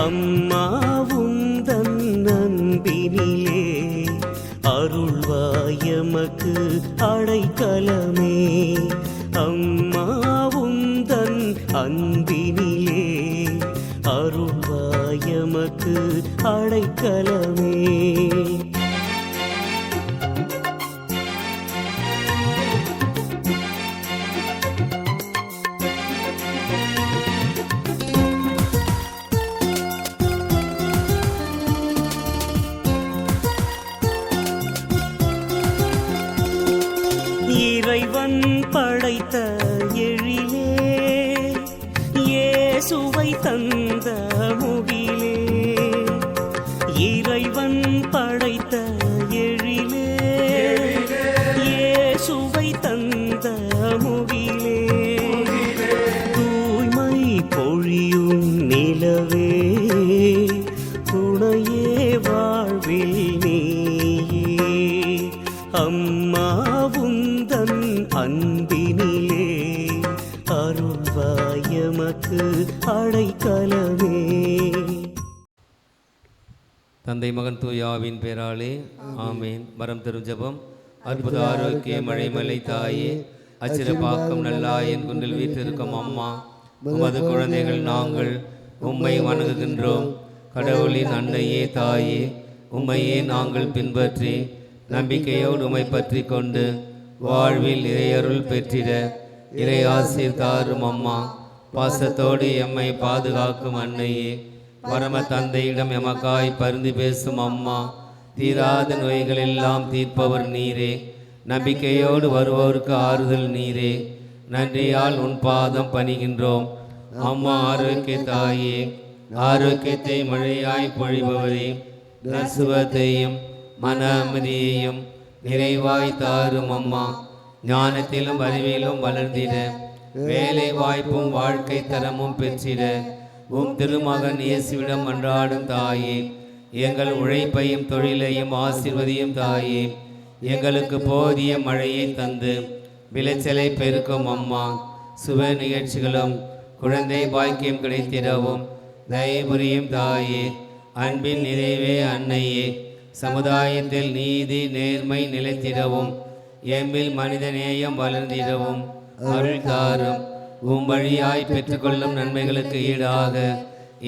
அம்மா உந்தன் அன்பினிலே அருள்வாய் எமக்கு அடைக்கலமே. அம்மா உந்தன் அன்பினிலே அருள்வாய் எமக்கு அடைக்கலமே. இறைவன் படைத்த எழிலே இயேசுவை தந்த முகிலே. இறைவன் படைத்த எழிலே இயேசுவை தந்த முகிலே. தூய்மை பொழியும் நிலவே துணையே வாழ்வில் நீயே. அம்மா உந்தன் அன்பினிலே அருள்வாய் எமக்கு அடைக்கலமே. தந்தை மகன் தூயாவின் பேராலே ஆமேன். மரம் தரும் ஜெபம். அற்புத ஆரோக்கிய மழைமலை தாயே, அச்சிறப்பாக்கம் நல்லாயன் குன்றில் வீற்றிருக்கும் அம்மா, உமது குழந்தைகள் நாங்கள் உம்மை வணங்குகின்றோம். கடவுளின் அன்னையே தாயே, உம்மையே நாங்கள் பின்பற்றி நம்பிக்கையோடு உம்மை பற்றி கொண்டு வாழ்வில் இறையருள் பெற்றிட இறை ஆசீர் தாரும் அம்மா. பாசத்தோடு எம்மை பாதுகாக்கும் அன்னையே, பரம தந்தையிடம் எமக்காய் பரிந்து பேசும் அம்மா, தீராத நோய்கள் எல்லாம் தீர்ப்பவர் நீரே. நம்பிக்கையோடு வருவோருக்கு ஆறுதல் நீரே. நன்றியால் உன் பாதம் பணிகின்றோம் அம்மா. ஆரோக்கிய தாயே, ஆரோக்கியத்தை மழையாய் பொழிபவரே, நசுவத்தையும் மன அமைதியையும் நிறைவாய் தாரும் அம்மா. ஞானத்திலும் அறிவிலும் வளர்ந்திட, வேலை வாய்ப்பும் வாழ்க்கை தரமும் பெற்றிட உம் திருமகன் இயேசுவிடம் அன்றாடும் தாயே, எங்கள் உழைப்பையும் தொழிலையும் ஆசீர்வதியும் தாயே. எங்களுக்கு போதிய மழையை தந்து விளைச்சலை பெருக்கும் அம்மா. சுப நிகழ்ச்சிகளும் குழந்தை பாக்கியம் கிடைத்திடவும் தயபுரியும் தாயே. அன்பின் நிறைவே அன்னையே, சமுதாயத்தில் நீதி நேர்மை நிலைத்திடவும் எம்மில் மனித நேயம் வளர்ந்திடவும் அருள் தாரும். உம் வழியாய் பெற்றுக்கொள்ளும் நன்மைகளுக்கு ஈடாக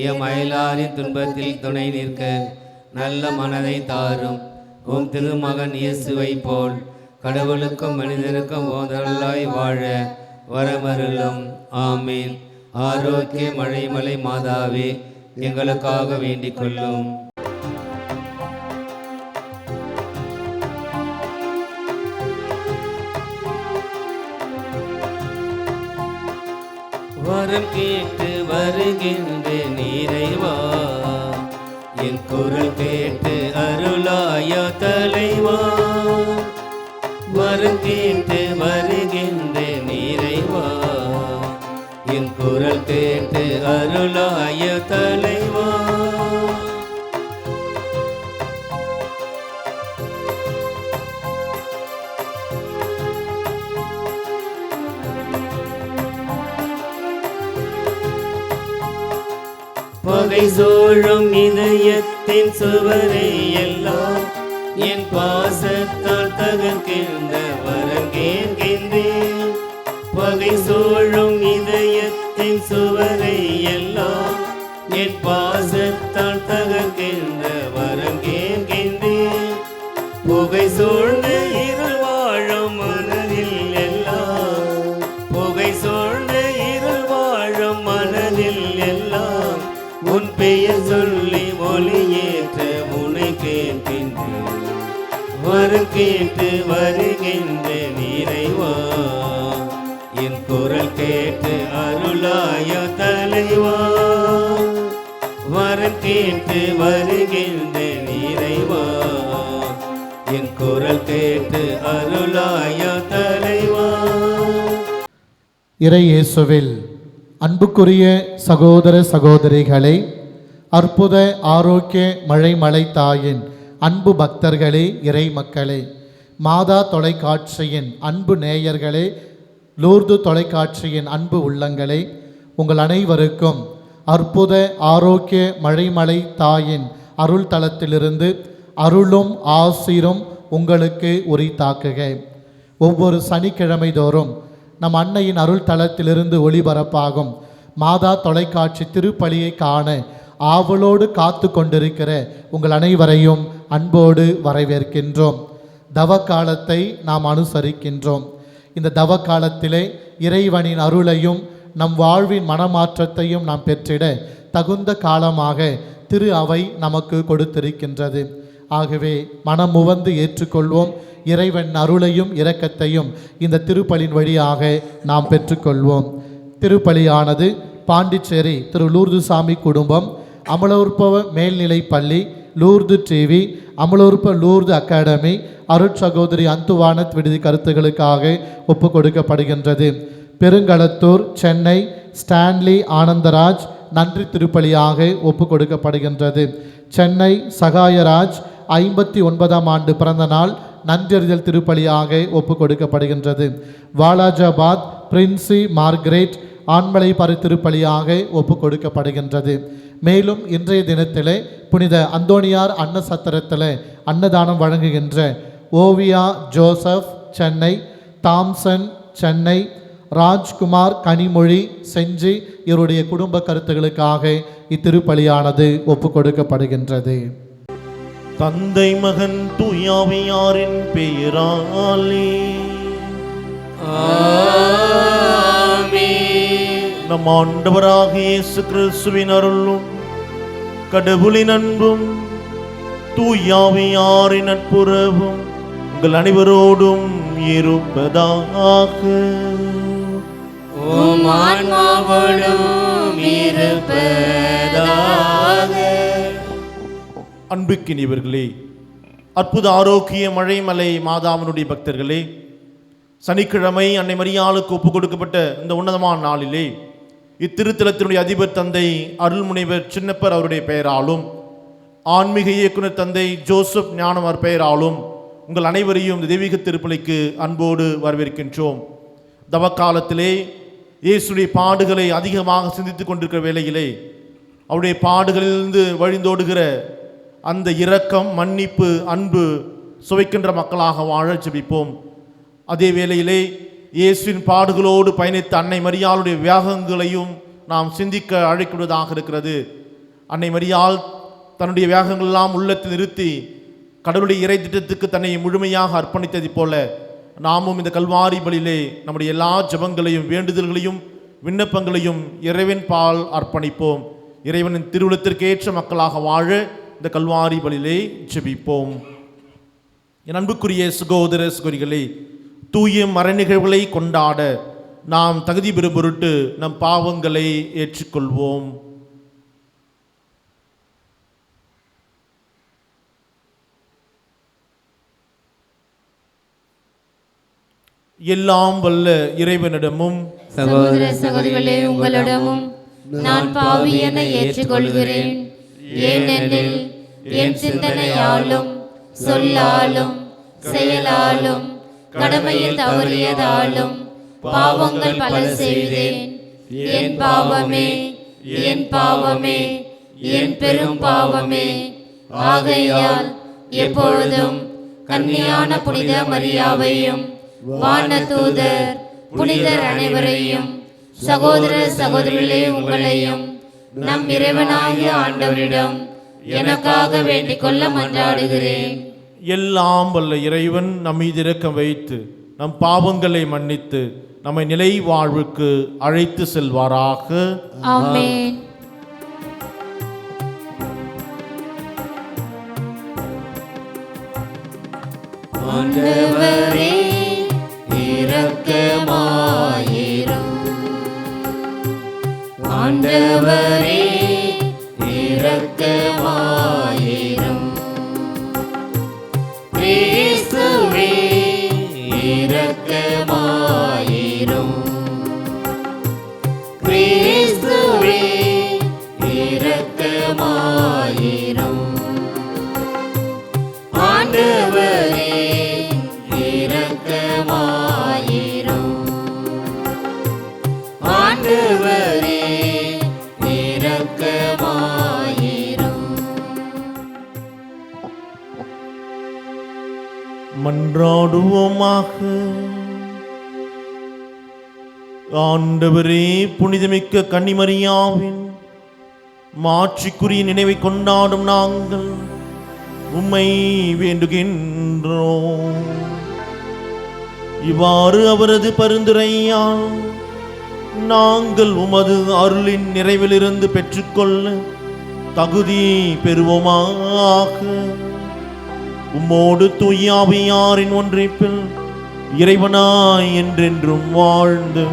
எம் அயலாரின் துன்பத்தில் துணை நிற்க நல்ல மனதை தாரும். உம் திருமகன் இயேசுவை போல் கடவுளுக்கும் மனிதனுக்கும் ஓதலாய் வாழ வரமருளும். ஆமீன். ஆரோக்கிய மழைமலை மாதாவே, எங்களுக்காக வேண்டிக் கொள்ளும். வரம் கேட்டு வருகின்றேன் இறைவா, என் குரல் கேட்டு அருளாயா தலைவா. வரம் கேட்டு வருகின்றேன் இறைவா, என் குரல் கேட்டு அருளாய தலைவா. பகை சூழும் இதயத்தின் சுவரை எல்லாம் என் பாசத்தால் தகர்க்கின்ற வரம் கேட்கின்றேன். பகை சூழும் இதயத்தின் சுவரை எல்லாம் என் பாசத்தால் தகர்க்கின்ற வரம் கேட்கின்றேன். புகை சூழ்ந்த இருள் வாழும் மனதில் எல்லாம், புகை சூழ்ந்த இருள் வாழும் மனதில் எல்லாம் உன் பெயர் சொல்லி ஒளியேற்ற உனை கேட்கின்றேன். வரம் கேட்டு வருகின்ற இறைவா, என் குரல் கேட்டு அருளாய தலைவா. வரம் கேட்டு வருகின்ற இறைவா, என் குரல் கேட்டு அருளாய தலைவா. இறை இயேசுவில் அன்புக்குரிய சகோதர சகோதரிகளே, அற்புத ஆரோக்கிய மழைமலை தாயின் அன்பு பக்தர்களே, இறை மக்களே, மாதா தொலைக்காட்சியின் அன்பு நேயர்களே, லூர்து தொலைக்காட்சியின் அன்பு உள்ளங்களே, உங்கள் அனைவருக்கும் அற்புத ஆரோக்கிய மழைமலை தாயின் அருள் தளத்திலிருந்து அருளும் ஆசீரும் உங்களுக்கு உரித்தாக்குக. ஒவ்வொரு சனிக்கிழமை தோறும் நம் அன்னையின் அருள் தளத்திலிருந்து ஒளிபரப்பாகும் மாதா தொலைக்காட்சி திருப்பலியை காண ஆவலோடு காத்து கொண்டிருக்கிற உங்கள் அனைவரையும் அன்போடு வரவேற்கின்றோம். தவக்காலத்தை நாம் அனுசரிக்கின்றோம். இந்த தவக்காலத்திலே இறைவனின் அருளையும் நம் வாழ்வின் மனமாற்றத்தையும் நாம் பெற்றிட தகுந்த காலமாக திரு அவை நமக்கு கொடுத்திருக்கின்றது. ஆகவே மனமுவந்து ஏற்றுக்கொள்வோம். இறைவன் அருளையும் இரக்கத்தையும் இந்த திருப்பலின் வழியாக நாம் பெற்றுக்கொள்வோம். திருப்பலியானது பாண்டிச்சேரி திரு லூர்து சாமி குடும்பம், அமலோற்பவ மேல்நிலை பள்ளி, லூர்து டிவி, அமலோற்ப லூர்து அகாடமி, அருட்சகோதரி அந்துவானத் விடுதி கருத்துகளுக்காக ஒப்பு கொடுக்கப்படுகின்றது. பெருங்களத்தூர் சென்னை ஸ்டான்லி ஆனந்தராஜ் நன்றி திருப்பலியாக ஒப்பு கொடுக்கப்படுகின்றது. சென்னை சகாயராஜ் 59ஆம் ஆண்டு பிறந்த நாள் நன்றறிதல் திருப்பலியாக ஒப்பு கொடுக்கப்படுகின்றது. வாலாஜாபாத் பிரின்சி மார்கரெட் ஆண்மலை பரி திருப்பலியாக ஒப்பு கொடுக்கப்படுகின்றது. மேலும் இன்றைய தினத்திலே புனித அந்தோணியார் அன்ன சத்திரத்தில் அன்னதானம் வழங்குகின்ற ஓவியா ஜோசப் சென்னை, தாம்சன் சென்னை, ராஜ்குமார் கனிமொழி செஞ்சி இவருடைய குடும்ப கருத்துகளுக்காக இத்திருப்பலியானது ஒப்பு கொடுக்கப்படுகின்றது. தந்தை மகன் தூயாவியாரின் பெயராலே நம் ஆண்டவராக இயேசு கிறிஸ்துவின் அருளும் கடவுளின் அன்பும் தூயாவியாரின் நட்புறவும் உங்கள் அனைவரோடும் இருப்பதாக. அன்புக்கினியவர்களே, அற்புத ஆரோக்கிய மழைமலை மாதாவினுடைய பக்தர்களே, சனிக்கிழமை அன்னை மரியாளுக்கு ஒப்பு கொடுக்கப்பட்ட இந்த உன்னதமான நாளிலே இத்திருத்தலத்தினுடைய அதிபர் தந்தை அருள்முனைவர் சின்னப்பர் அவருடைய பெயராலும், ஆன்மீக இயக்குனர் தந்தை ஜோசப் ஞானவர் பெயராலும் உங்கள் அனைவரையும் இந்த தெய்வீக திருப்பலிக்கு அன்போடு வரவேற்கின்றோம். தவக்காலத்திலே இயேசுடைய பாடுகளை அதிகமாக சிந்தித்துக் கொண்டிருக்கிற வேளையிலே அவருடைய பாடுகளிலிருந்து வழிந்தோடுகிற அந்த இரக்கம், மன்னிப்பு, அன்பு சுவைக்கின்ற மக்களாக வாழ ஜெபிப்போம். அதே வேளையிலே இயேசுவின் பாடுகளோடு பயணித்த அன்னை மரியாளுடைய வியாகங்களையும் நாம் சிந்திக்க அழைக்கப்படுவதாக இருக்கிறது. அன்னை மரியாள் தன்னுடைய வியாகங்களெல்லாம் உள்ளத்தில் நிறுத்தி கடவுளுடைய இறை திட்டத்துக்கு தன்னை முழுமையாக அர்ப்பணித்ததை போல நாமும் இந்த கல்வாரி பலியிலே நம்முடைய எல்லா ஜெபங்களையும் வேண்டுதல்களையும் விண்ணப்பங்களையும் இறைவன் பால் அர்ப்பணிப்போம். இறைவனின் திருவுளத்திற்கேற்ற மக்களாக வாழ இந்த கல்வாரி பலியிலே ஜெபிப்போம். என் அன்புக்குரிய சகோதர சகோதரிகளே, தூய மறை நிகழ்வுகளை கொண்டாட நாம் தகுதி பெறும் பொருட்டு நம் பாவங்களை ஏற்றுக்கொள்வோம். எல்லாம் வல்ல இறைவனிடமும் சகோதர சகோதரிகளே உங்களிடமும் நான் பாவி என ஏற்றுக்கொள்கிறேன். ஏனெனில் என் சிந்தனையாலும் சொல்லாலும் செயலாலும் கடமையில் தவறியதாலும் பாவங்கள் பல செய்தேன். என் பாவமே, என் பாவமே, என் பெரும் பாவமே. ஆகையால் எப்பொழுதும் கன்னியான புனித மரியாவையும் வானதூதர் புனிதர் அனைவரையும் சகோதர சகோதரிகளே உங்களையும் நம் இறைவனாகிய ஆண்டவரிடம் எனக்காக வேண்டிக் கொள்ள மன்றாடுகிறேன். எல்லாம் வல்ல இறைவன் நம் மீது இரக்கம் வைத்து நம் பாவங்களை மன்னித்து நம்மை நிலை வாழ்வுக்கு அழைத்து செல்வாராக. ஆமென். ஆண்டவரே இரக்கமாயிரும். ஆண்டவரே இரக்கமாயிரும். கிறிஸ்துவே இரக்கமாயிரும். கிறிஸ்துவே இரக்கமாயிரும். ஆண்டவரே இரக்கமாயிரும். ஆண்டவரே இரக்கமாயிரும். மன்றாடுவோமாக. ஆண்டவரே, புனிதமிக்க கன்னிமரியாவின் மாட்சிக்குரிய நினைவை கொண்டாடும் நாங்கள் உம்மை வேண்டுகின்றோம். இவ்வாறு அவரது பரிந்துரையால் நாங்கள் உமது அருளின் நிறைவிலிருந்து பெற்றுக்கொள்ள தகுதி பெறுவோமாக. உம்மோடு தூய ஆவியாரின் ஒன்றிப்பில் இறைவனாய் என்றென்றும் வாழ்ந்து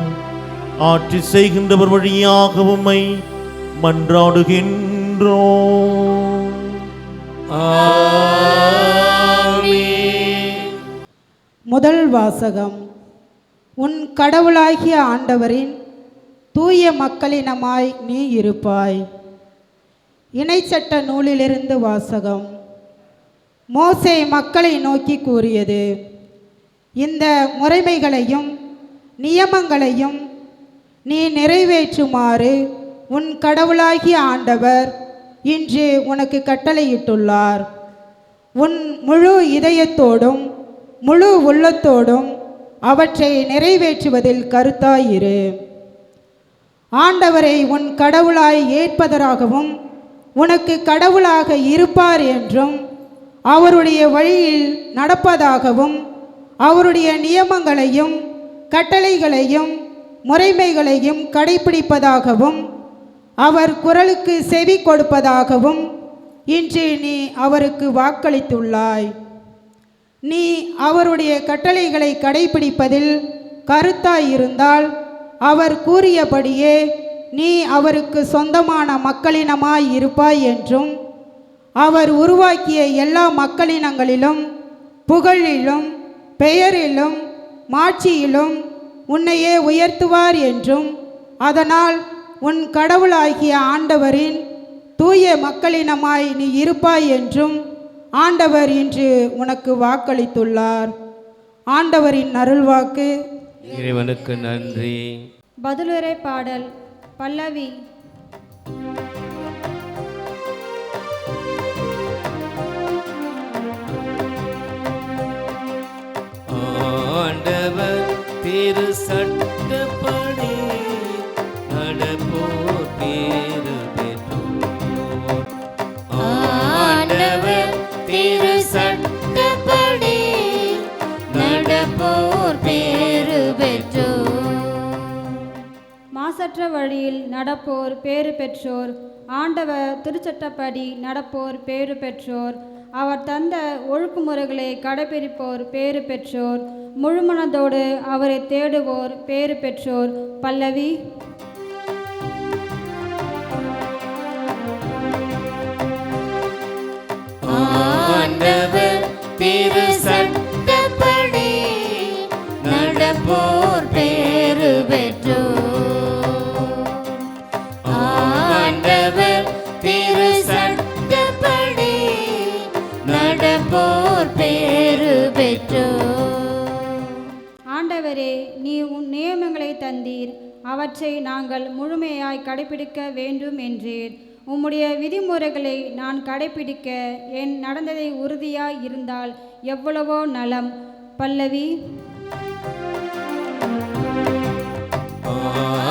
ஆட்சி செய்கின்றவர் வழியாக உம்மை மன்றாடுகின்றோம். ஆமென். முதல் வாசகம். உன் கடவுளாகிய ஆண்டவரின் தூய மக்களினமாய் நீ இருப்பாய். இணைச்சட்ட நூலிலிருந்து வாசகம். மோசே மக்களை நோக்கி கூறியது: இந்த முறைமைகளையும் நியமங்களையும் நீ நிறைவேற்றுமாறு உன் கடவுளாகிய ஆண்டவர் இன்று உனக்கு கட்டளையிட்டுள்ளார். உன் முழு இதயத்தோடும் முழு உள்ளத்தோடும் அவற்றை நிறைவேற்றுவதில் கருத்தாயிரு. ஆண்டவரை உன் கடவுளாய் ஏற்பதற்காகவும் உனக்கு கடவுளாக இருப்பார் என்றும் அவருடைய வழியில் நடப்பதாகவும் அவருடைய நியமங்களையும் கட்டளைகளையும் முறைமைகளையும் கடைபிடிப்பதாகவும் அவர் குரலுக்கு செவி கொடுப்பதாகவும் இன்று நீ அவருக்கு வாக்களித்துள்ளாய். நீ அவருடைய கட்டளைகளை கடைபிடிப்பதில் கருத்தாயிருந்தால் அவர் கூறியபடியே நீ அவருக்கு சொந்தமான மக்களினமாய் இருப்பாய் என்றும் அவர் உருவாக்கிய எல்லா மக்களினங்களிலும் புகழிலும் பெயரிலும் மாட்சியிலும் உன்னையே உயர்த்துவார் என்றும் அதனால் உன் கடவுளாகிய ஆண்டவரின் தூய மக்களினமாய் நீ இருப்பாய் என்றும் ஆண்டவர் இன்று உனக்கு வாக்களித்துள்ளார். ஆண்டவரின் அருள்வாக்கு. இறைவனுக்கு நன்றி. பதிலுரை பாடல் பல்லவி. ஆண்டவர் திரு சட்டப்படி நடப்போர் பேறு பெற்றோர். ஆண்டவர் திரு சட்டப்படி நடப்போர் பேறு பெற்றோர். மாசற்ற வழியில் நடப்போர் பேறு பெற்றோர். ஆண்டவர் திருச்சட்டப்படி நடப்போர் பேறு பெற்றோர். அவர் தந்த ஒழுங்குமுறைகளை கடைபிடிப்போர் பேறு பெற்றோர். முழுமனதோடு அவரை தேடுவோர் பேறு பெற்றோர். பல்லவி. ஆண்டவர் திரு சட்டப்படி நடப்போர் பேறு பெற்றோர். ஆண்டவர் திரு சட்டப்படி நடப்போர் பேறு பெற்றோர். ஆண்டவரே, நீ உன் நியமங்களை தந்தீர், அவற்றை நாங்கள் முழுமையாய் கடைபிடிக்க வேண்டும் என்றீர். உம்முடைய விதிமுறைகளை நான் கடைபிடிக்க என் நடந்ததை உறுதியாய் இருந்தால் எவ்வளவோ நலம். பல்லவி.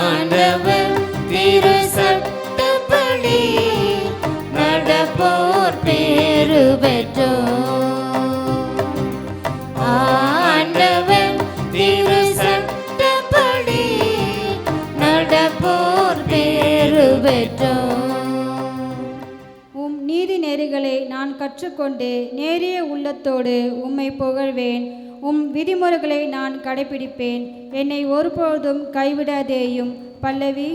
ஆண்டவர் திரு சட்டப்படி நடப்போர் பேறு பெற்றோர். ஆண்டவர் திரு சட்டப்படி நடப்போர் பேறு பெற்றோர். உம் நீதி நெறிகளை நான் கற்றுக்கொண்டு நேரிய உள்ளத்தோடு உம்மை புகழ்வேன். உம் விதிமுறைகளை நான் கடைபிடிப்பேன். என்னை ஒருபொழுதும் கைவிடாதேயும். பல்லவி.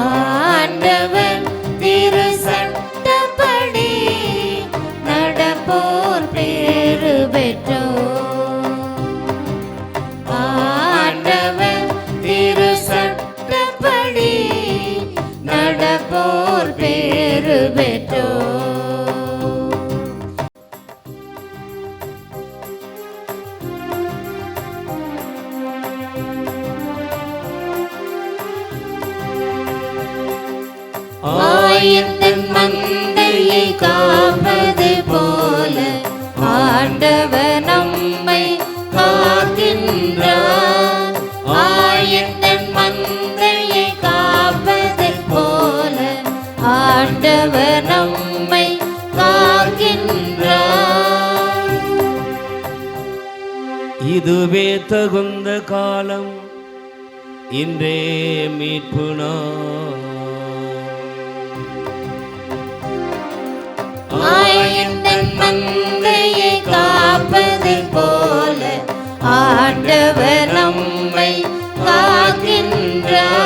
ஆண்டவர் திரு சட்டப்படி நடப்போர் பேறு பெற்றோர். ஆண்டவர் திரு சட்டப்படி நடப்போர் பேறு பெற்றோர். ஆயத்தன் மந்தையை இதுவே தகுந்த காலம், இன்றே மீட்பு நாள். ஆயின் தன் மந்தையை காப்பது போல ஆண்டவர் நம்மை காக்கின்றார்.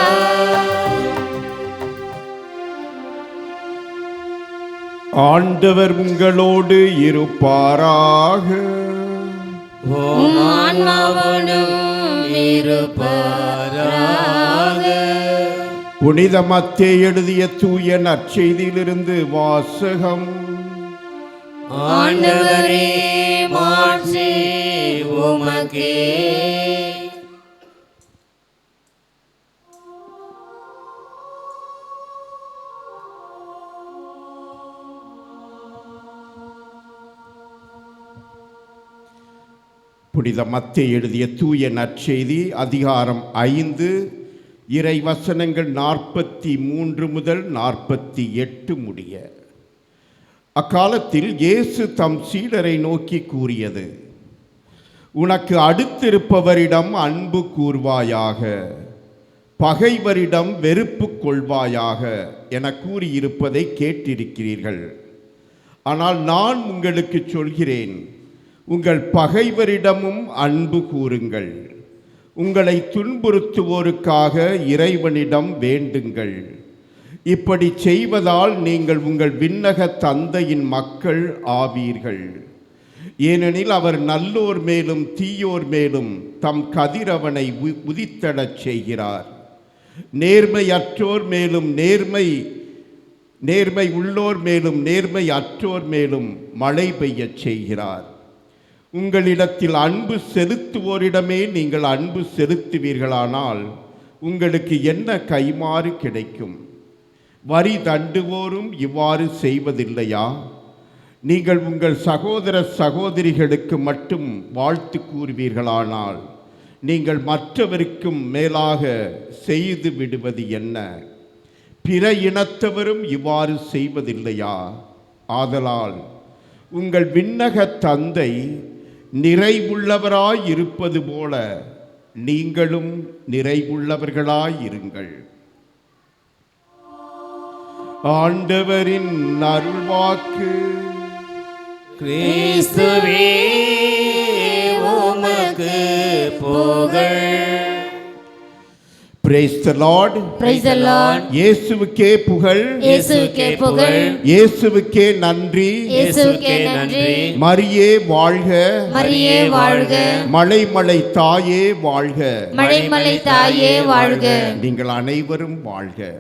ஆண்டவர் உங்களோடு இருப்பாராக. உம் ஆன்மாவோடும் இருப்பாராக. புனித மத்தேயு எழுதிய தூய நற்செய்தியிலிருந்து வாசகம். ஆண்டவரே மாட்சி உமக்கே. புனித மத்தேயு எழுதிய தூய நற்செய்தி அதிகாரம் 5 இறை வசனங்கள் 43 முதல் 48 முடிய. அக்காலத்தில் இயேசு தம் சீடரை நோக்கி கூறியது, உனக்கு அடுத்திருப்பவரிடம் அன்பு கூர்வாயாக, பகைவரிடம் வெறுப்பு கொள்வாயாக என கூறியிருப்பதை கேட்டிருக்கிறீர்கள். ஆனால் நான் உங்களுக்கு சொல்கிறேன், உங்கள் பகைவரிடமும் அன்பு கூறுங்கள், உங்களை துன்புறுத்துவோருக்காக இறைவனிடம் வேண்டுங்கள். இப்படி செய்வதால் நீங்கள் உங்கள் விண்ணக தந்தையின் மக்கள் ஆவீர்கள். ஏனெனில் அவர் நல்லோர் மேலும் தீயோர் மேலும் தம் கதிரவனை உதித்தடச் செய்கிறார். நேர்மையற்றோர் மேலும் நேர்மை உள்ளோர் மேலும் நேர்மை அற்றோர் மேலும் மழை பெய்யச் செய்கிறார். உங்களிடத்தில் அன்பு செலுத்துவோரிடமே நீங்கள் அன்பு செலுத்துவீர்களானால் உங்களுக்கு என்ன கைமாறு கிடைக்கும்? வரி தண்டுவோரும் இவ்வாறு செய்வதில்லையா? நீங்கள் உங்கள் சகோதர சகோதரிகளுக்கு மட்டும் வாழ்த்து கூறுவீர்களானால் நீங்கள் மற்றவருக்கும் மேலாக செய்து விடுவது என்ன? பிற இனத்தவரும் இவ்வாறு செய்வதில்லையா? ஆதலால் உங்கள் விண்ணக தந்தை நிறைவுள்ளவராய் இருப்பது போல நீங்களும் நிறைவுள்ளவர்களாய் இருங்கள். ஆண்டவரின் அருள்வாக்கு. கிறிஸ்துவே உமக்கு புகழ். Praise the Lord. Praise the Lord. இயேசுவுக்கே புகழ். இயேசுவுக்கே புகழ். இயேசுவுக்கே நன்றி. இயேசுவுக்கே நன்றி. மரியே வாழ்க. மரியே வாழ்க. மலை தாயே வாழ்க. மலை தாயே வாழ்க. நீங்கள் அனைவரும் வாழ்க.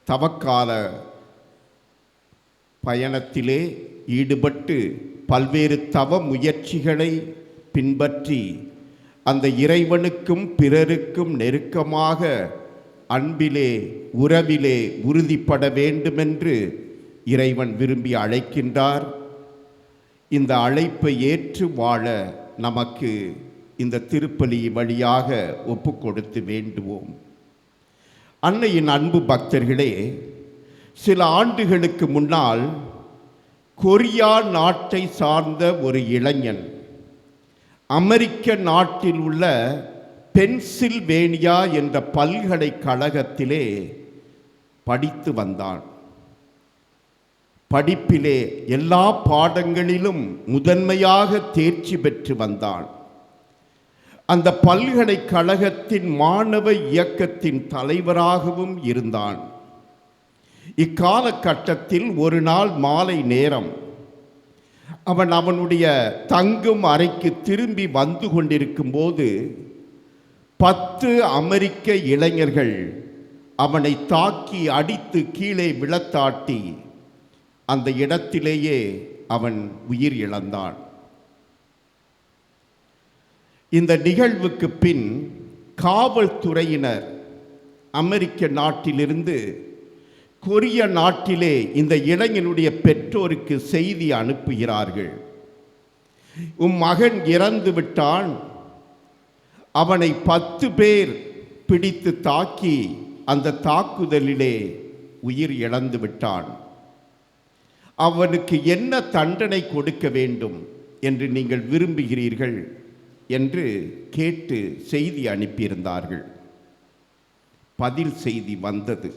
தவக்கால பயணத்திலே ஈடுபட்டு பல்வேறு தவ முயற்சிகளை பின்பற்றி அந்த இறைவனுக்கும் பிறருக்கும் நெருக்கமாக அன்பிலே உறவிலே உறுதிப்பட வேண்டுமென்று இறைவன் விரும்பி அழைக்கின்றார். இந்த அழைப்பை ஏற்று வாழ நமக்கு இந்த திருப்பலி வழியாக ஒப்பு கொடுத்து வேண்டுவோம். அன்னையின் அன்பு பக்தர்களே, சில ஆண்டுகளுக்கு முன்னால் கொரியா நாட்டை சார்ந்த ஒரு இளைஞன் அமெரிக்க நாட்டில் உள்ள பென்சில்வேனியா என்ற பல்கலைக்கழகத்திலே படித்து வந்தான். படிப்பிலே எல்லா பாடங்களிலும் முதன்மையாக தேர்ச்சி பெற்று வந்தான். அந்த பல்கலைக்கழகத்தின் மாணவ இயக்கத்தின் தலைவராகவும் இருந்தான். இக்காலகட்டத்தில் ஒரு நாள் மாலை நேரம் அவன் அவனுடைய தங்கும் அறைக்கு திரும்பி வந்து கொண்டிருக்கும் போது 10 அமெரிக்க இளைஞர்கள் அவனை தாக்கி அடித்து கீழே விழத்தாட்டி அந்த இடத்திலேயே அவன் உயிர் இழந்தான். இந்த நிகழ்வுக்கு பின் காவல்துறையினர் அமெரிக்க நாட்டிலிருந்து கொரிய நாட்டிலே இந்த இளைஞனுடைய பெற்றோருக்கு செய்தி அனுப்புகிறார்கள். உம் மகன் இறந்து விட்டான், அவனை 10 பேர் பிடித்து தாக்கி அந்த தாக்குதலிலே உயிர் இழந்து விட்டான். அவனுக்கு என்ன தண்டனை கொடுக்க வேண்டும் என்று நீங்கள் விரும்புகிறீர்கள் என்று கேட்டு செய்தி அனுப்பியிருந்தார்கள். பதில் செய்தி வந்தது.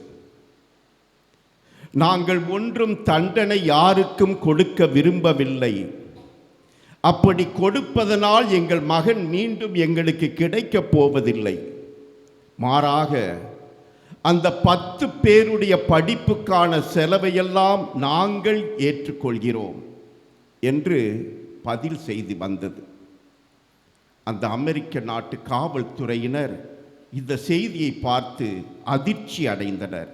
நாங்கள் ஒன்றும் தண்டனை யாருக்கும் கொடுக்க விரும்பவில்லை. அப்படி கொடுப்பதனால் எங்கள் மகன் மீண்டும் எங்களுக்கு கிடைக்கப் போவதில்லை. மாறாக அந்த 10 பேருடைய படிப்புக்கான செலவையெல்லாம் நாங்கள் ஏற்றுக்கொள்கிறோம் என்று பதில் செய்தி வந்தது. அந்த அமெரிக்க நாட்டு காவல்துறையினர் இந்த செய்தியை பார்த்து அதிர்ச்சி அடைந்தனர்,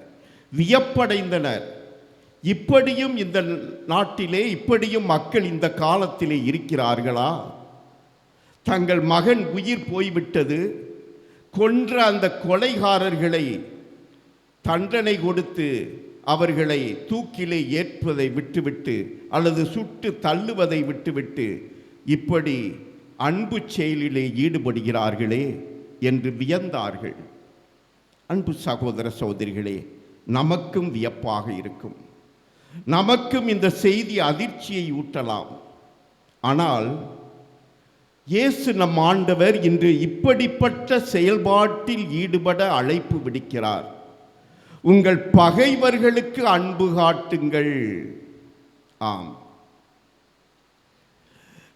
வியப்படைந்தனர். இப்படியும் இந்த நாட்டிலே இப்படியும் மக்கள் இந்த காலத்திலே இருக்கிறார்களா? தங்கள் மகன் உயிர் போய்விட்டது, கொன்ற அந்த கொலைகாரர்களை தண்டனை கொடுத்து அவர்களை தூக்கிலே ஏற்றுவதை விட்டுவிட்டு அல்லது சுட்டு தள்ளுவதை விட்டுவிட்டு இப்படி அன்பு செயலிலே ஈடுபடுகிறார்களே என்று வியந்தார்கள். அன்பு சகோதர சகோதரிகளே, நமக்கும் வியப்பாக இருக்கும், நமக்கும் இந்த செய்தி அதிர்ச்சியை ஊட்டலாம். ஆனால் இயேசு நம் ஆண்டவர் இன்று இப்படிப்பட்ட செயல்பாட்டில் ஈடுபட அழைப்பு விடுக்கிறார். உங்கள் பகைவர்களுக்கு அன்பு காட்டுங்கள். ஆம்,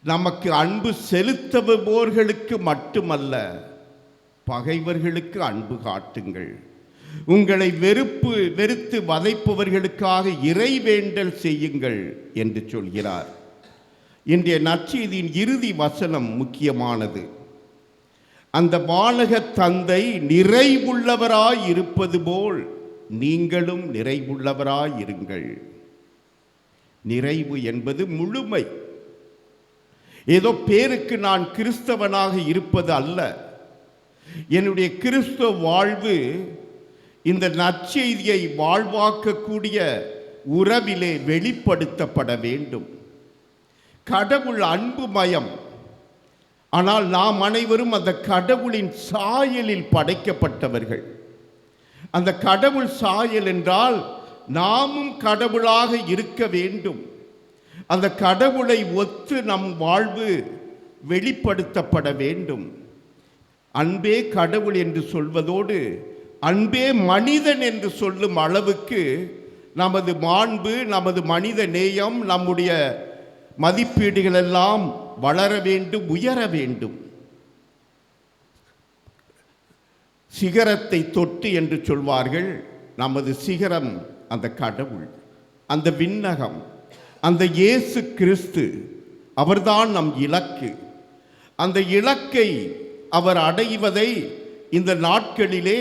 நமக்கு அன்பு செலுத்துபவர்களுக்கு மட்டுமல்ல, பகைவர்களுக்கு அன்பு காட்டுங்கள். உங்களை வெறுத்து வதைப்பவர்களுக்காக இறைவேண்டல் செய்யுங்கள் என்று சொல்கிறார். இன்றைய நற்செய்தியின் இறுதி வசனம் முக்கியமானது. அந்த வானக தந்தை நிறைவுள்ளவராய் இருப்பது போல் நீங்களும் நிறைவுள்ளவராய் இருங்கள். நிறைவு என்பது முழுமை. ஏதோ பேருக்கு நான் கிறிஸ்தவனாக இருப்பது அல்ல. என்னுடைய கிறிஸ்தவ வாழ்வு இந்த நற்செய்தியை வாழ்வாக்கக்கூடிய உறவிலே வெளிப்படுத்தப்பட வேண்டும். கடவுள் அன்புமயம். ஆனால் நாம் அனைவரும் அந்த கடவுளின் சாயலில் படைக்கப்பட்டவர்கள். அந்த கடவுள் சாயல் என்றால் நாமும் கடவுளாக இருக்க வேண்டும். அந்த கடவுளை ஒத்து நம் வாழ்வு வெளிப்படுத்தப்பட வேண்டும். அன்பே கடவுள் என்று சொல்வதோடு அன்பே மனிதன் என்று சொல்லும் அளவுக்கு நமது மாண்பு, நமது மனித நேயம், நம்முடைய மதிப்பீடுகள் எல்லாம் வளர வேண்டும், உயர வேண்டும். சிகரத்தை தொட்டு என்று சொல்வார்கள். நமது சிகரம் அந்த கடவுள், அந்த விண்ணகம், அந்த இயேசு கிறிஸ்து. அவர்தான் நம் இலக்கு. அந்த இலக்கை அவர் அடைவதை இந்த நாட்களிலே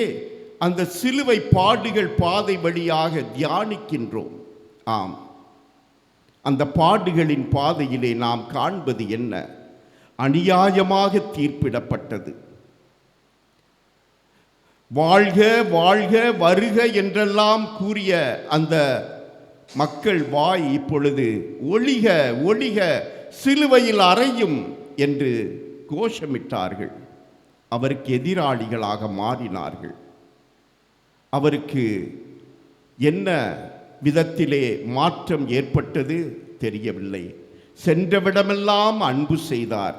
அந்த சிலுவை பாடுகள் பாதை வழியாக தியானிக்கின்றோம். ஆம், அந்த பாடுகளின் பாதையிலே நாம் காண்பது என்ன? அநியாயமாக தீர்ப்பிடப்பட்டது. வாழ்க வாழ்க வருக என்றெல்லாம் கூறிய அந்த மக்கள் வாய் இப்பொழுது ஒளிக ஒளிக சிலுவையில் அறையும் என்று கோஷமிட்டார்கள். அவருக்கு எதிராளிகளாக மாறினார்கள். அவருக்கு என்ன விதத்திலே மாற்றம் ஏற்பட்டது தெரியவில்லை. சென்றவிடமெல்லாம் அன்பு செய்தார்,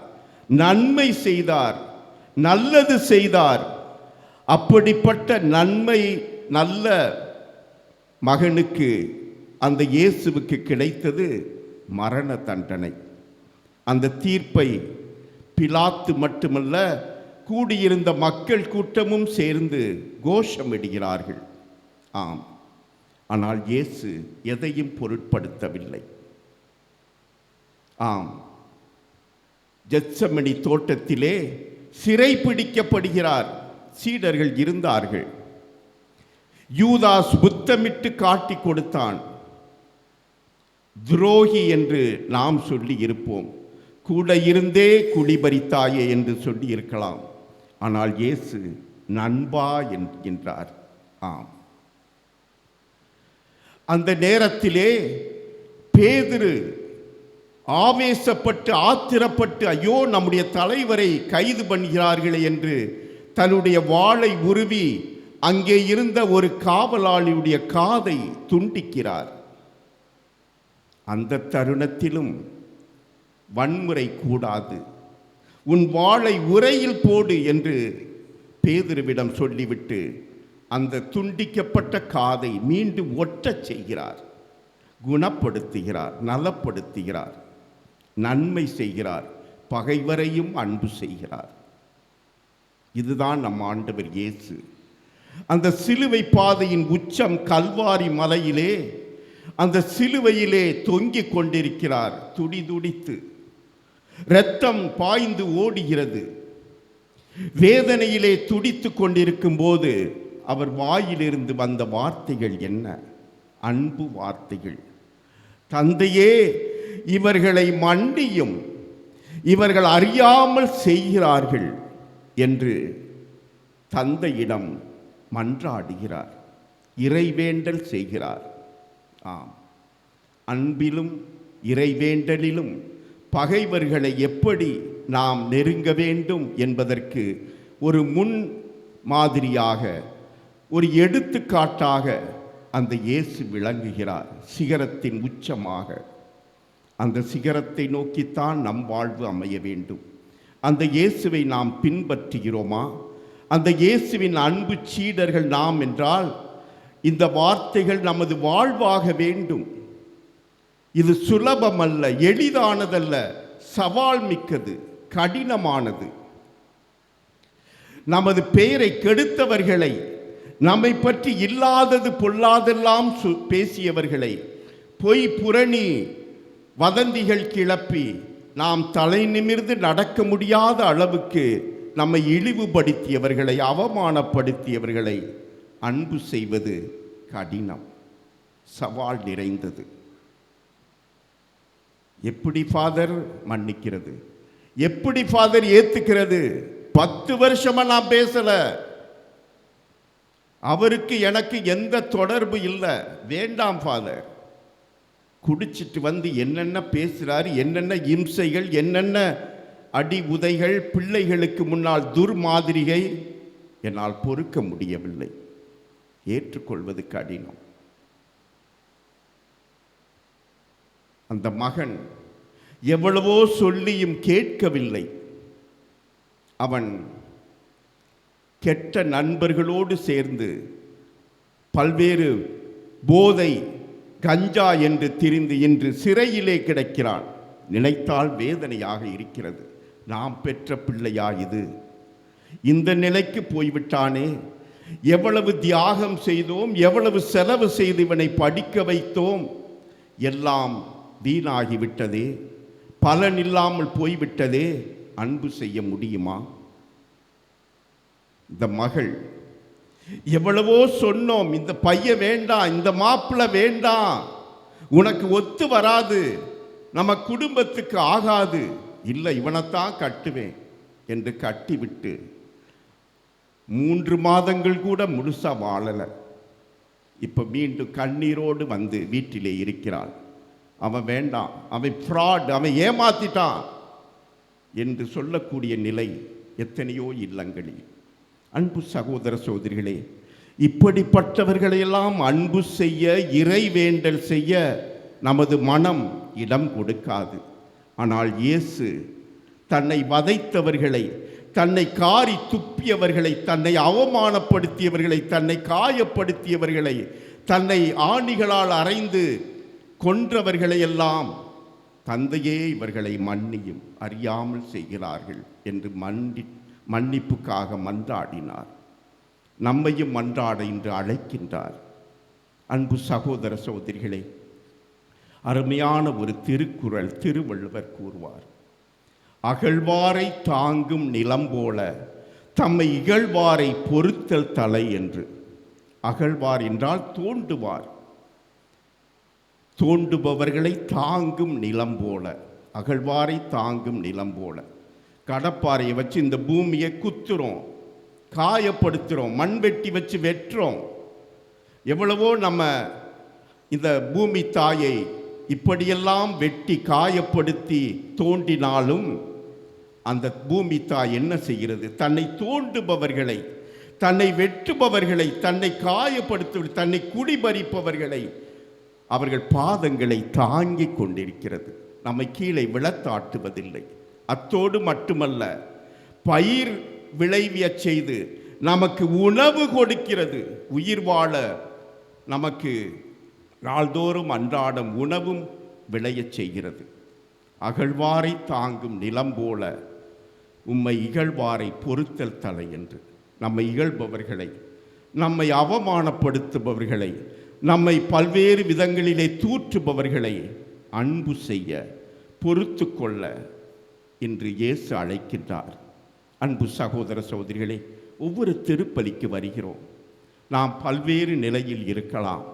நன்மை செய்தார், நல்லது செய்தார். அப்படிப்பட்ட நன்மை நல்ல மகனுக்கு, அந்த இயேசுவுக்கு கிடைத்தது மரண தண்டனை. அந்த தீர்ப்பை பிலாத்து மட்டுமல்ல, கூடியிருந்த மக்கள் கூட்டமும் சேர்ந்து கோஷமிடுகிறார்கள். ஆம், ஆனால் இயேசு எதையும் பொருட்படுத்தவில்லை. ஆம், கெத்செமனி தோட்டத்திலே சிறை பிடிக்கப்படுகிறார். சீடர்கள் இருந்தார்கள். யூதாஸ் புத்தமிட்டு காட்டி கொடுத்தான். துரோகி என்று நாம் சொல்லி இருப்போம், கூட இருந்தே குடிபறித்தாயே என்று சொல்லி இருக்கலாம். ஆனால் இயேசு நண்பா என்கின்றார். ஆம், அந்த நேரத்திலே பேதுரு ஆவேசப்பட்டு ஆத்திரப்பட்டு, ஐயோ நம்முடைய தலைவரை கைது பண்ணுகிறார்களே என்று தன்னுடைய வாளை உருவி அங்கே இருந்த ஒரு காவலாளியுடைய காதை துண்டிக்கிறார். அந்த தருணத்திலும் வன்முறை கூடாது, உன் வாளை உறையில் போடு என்று பேதுருவிடம் சொல்லிவிட்டு அந்த துண்டிக்கப்பட்ட காதை மீண்டும் ஒட்டச் செய்கிறார், குணப்படுத்துகிறார், நலப்படுத்துகிறார், நன்மை செய்கிறார், பகைவரையும் அன்பு செய்கிறார். இதுதான் நம் ஆண்டவர் இயேசு. அந்த சிலுவை பாதையின் உச்சம் கல்வாரி மலையிலே, அந்த சிலுவையிலே தொங்கிக் கொண்டிருக்கிறார், துடிதுடித்து இரத்தம் பாய்ந்து ஓடுகிறது. வேதனையிலே துடித்து கொண்டிருக்கும் போது அவர் வாயிலிருந்து வந்த வார்த்தைகள் என்ன? அன்பு வார்த்தைகள். தந்தையே, இவர்களை மன்னியும், இவர்கள் அறியாமல் செய்கிறார்கள் என்று தந்தையிடம் மன்றாடுகிறார், இறைவேண்டல் செய்கிறார். ஆம், அன்பிலும் இறைவேண்டலிலும் பகைவர்களை எப்படி நாம் நெருங்க வேண்டும் என்பதற்கு ஒரு முன் மாதிரியாக, ஒரு எடுத்துக்காட்டாக அந்த இயேசு விளங்குகிறார். சிகரத்தின் உச்சமாக அந்த சிகரத்தை நோக்கித்தான் நம் வாழ்வு அமைய வேண்டும். அந்த இயேசுவை நாம் பின்பற்றுகிறோமா? அந்த இயேசுவின் அன்பு சீடர்கள் நாம் என்றால் இந்த வார்த்தைகள் நமது வாழ்வாக வேண்டும். இது சுலபமல்ல, எளிதானதல்ல, சவால் மிக்கது, கடினமானது. நமது பெயரை கெடுத்தவர்களை, நம்மை பற்றி இல்லாதது பொல்லாதெல்லாம் பேசியவர்களை, பொய் புரணி வதந்திகள் கிளப்பி நாம் தலை நிமிர்ந்து நடக்க முடியாத அளவுக்கு நம்மை இழிவுபடுத்தியவர்களை, அவமானப்படுத்தியவர்களை அன்பு செய்வது கடினம், சவால் நிறைந்தது. எப்படி ஃபாதர் மன்னிக்கிறது? எப்படி ஃபாதர் ஏத்துக்கிறது? 10 வருஷமா நான் பேசல, அவருக்கு எனக்கு எந்த தொடர்பு இல்லை, வேண்டாம் ஃபாதர். குடிச்சிட்டு வந்து என்னென்ன பேசுறாரு, என்னென்ன இம்சைகள், என்னென்ன அடி உதைகள், பிள்ளைகளுக்கு முன்னால் துர்மாதிரிகை, என்னால் பொறுக்க முடியவில்லை. ஏற்றுக்கொள்வது கடினம். அந்த மகன் எவ்வளவோ சொல்லியும் கேட்கவில்லை. அவன் கெட்ட நண்பர்களோடு சேர்ந்து பல்வேறு போதை, கஞ்சா என்று திரிந்து இன்று சிறையிலே கிடக்கிறான். நினைத்தால் வேதனையாக இருக்கிறது. நாம் பெற்ற பிள்ளையா இது? இந்த நிலைக்கு போய்விட்டானே. எவ்வளவு தியாகம் செய்தோம், எவ்வளவு செலவு செய்து இவனை படிக்க வைத்தோம், எல்லாம் வீணாகிவிட்டதே, பலன் இல்லாமல் போய்விட்டதே. அன்பு செய்ய முடியுமா? இந்த மகள், எவ்வளவோ சொன்னோம், இந்த பையன் வேண்டாம், இந்த மாப்பிள்ளை வேண்டாம், உனக்கு ஒத்து வராது, நம்ம குடும்பத்துக்கு ஆகாது, இல்லை இவனைத்தான் கட்டுவேன் என்று கட்டிவிட்டு 3 மாதங்கள் கூட முழுசா வாழலை. இப்போ மீண்டும் கண்ணீரோடு வந்து வீட்டிலே இருக்கிறாள். அவன் வேண்டாம், அவன் ஃப்ராட், அவன் ஏமாத்திட்டான் என்று சொல்லக்கூடிய நிலை எத்தனையோ இல்லங்களில். அன்பு சகோதர சகோதரிகளே, இப்படிப்பட்டவர்களையெல்லாம் அன்பு செய்ய, இறை வேண்டல் செய்ய நமது மனம் இடம் கொடுக்காது. ஆனால் இயேசு தன்னை வதைத்தவர்களை, தன்னை காரி துப்பியவர்களை, தன்னை அவமானப்படுத்தியவர்களை, தன்னை காயப்படுத்தியவர்களை, தன்னை ஆணிகளால் அறைந்து கொன்றவர்களையெல்லாம், தந்தையே இவர்களை மன்னியும், அறியாமல் செய்கிறார்கள் என்று மன்னிப்புக்காக மன்றாடினார். நம்மையும் மன்றாட இன்று அழைக்கின்றார். அன்பு சகோதர சகோதரிகளே, அருமையான ஒரு திருக்குறள் திருவள்ளுவர் கூறுவார், அகழ்வாரை தாங்கும் நிலம் போல தம்மை இகழ்வாரை பொறுத்தல் தலை என்று. அகழ்வார் என்றால் தோண்டுவார், தோண்டுபவர்களை தாங்கும் நிலம் போல, அகழ்வாரை தாங்கும் நிலம் போல. கடப்பாறையை வச்சு இந்த பூமியை குத்துறோம், காயப்படுத்துகிறோம், மண்வெட்டி வச்சு வெட்டுறோம். எவ்வளவோ நம்ம இந்த பூமி தாயை இப்படியெல்லாம் வெட்டி காயப்படுத்தி தோண்டினாலும் அந்த பூமி தாய் என்ன செய்கிறது? தன்னை தோண்டுபவர்களை, தன்னை வெட்டுபவர்களை, தன்னை காயப்படுத்த, தன்னை குடிபறிப்பவர்களை, அவர்கள் பாதங்களை தாங்கிக் கொண்டிருக்கிறது. நம்மை கீழே விழத்தாட்டுவதில்லை. அத்தோடு மட்டுமல்ல, பயிர் விளைவியச் செய்து நமக்கு உணவு கொடுக்கிறது. உயிர் வாழ நமக்கு நாள்தோறும் அன்றாடம் உணவும் விளையச் செய்கிறது. அகழ்வாரை தாங்கும் நிலம் போல உம்மை இகழ்வாரை பொறுத்தல் தலை என்று நம்மை இகழ்பவர்களை, நம்மை அவமானப்படுத்துபவர்களை, நம்மை பல்வேறு விதங்களிலே தூற்றுபவர்களை அன்பு செய்ய, பொறுத்து கொள்ள இன்று இயேசு அழைக்கின்றார். அன்பு சகோதர சகோதரிகளே, ஒவ்வொரு திருப்பலிக்கு வருகிறோம். நாம் பல்வேறு நிலையில் இருக்கலாம்.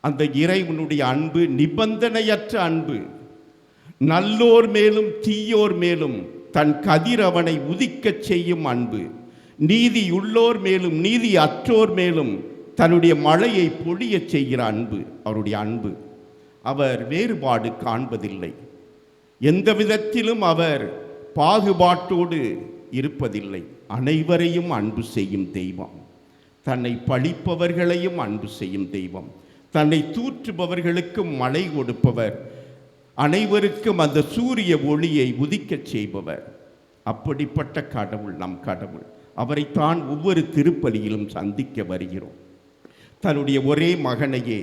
அந்த இறைவனுடைய அன்பு நிபந்தனையற்ற அன்பு. நல்லோர் மேலும் தீயோர் மேலும் தன் கதிரவனை உதிக்கச் செய்யும் அன்பு. நீதியுள்ளோர் மேலும் நீதி அற்றோர் மேலும் தன்னுடைய மழையை பொழியச் செய்கிற அன்பு அவருடைய அன்பு. அவர் வேறுபாடு காண்பதில்லை. எந்த விதத்திலும் அவர் பாகுபாட்டோடு இருப்பதில்லை. அனைவரையும் அன்பு செய்யும் தெய்வம். தன்னை பழிப்பவர்களையும் அன்பு செய்யும் தெய்வம். தன்னை தூற்றுபவர்களுக்கும் மழை கொடுப்பவர். அனைவருக்கும் அந்த சூரிய ஒளியை உதிக்கச் செய்பவர். அப்படிப்பட்ட கடவுள் நம் கடவுள். அவரைத்தான் ஒவ்வொரு திருப்பலியிலும் சந்திக்க வருகிறோம். தன்னுடைய ஒரே மகனையே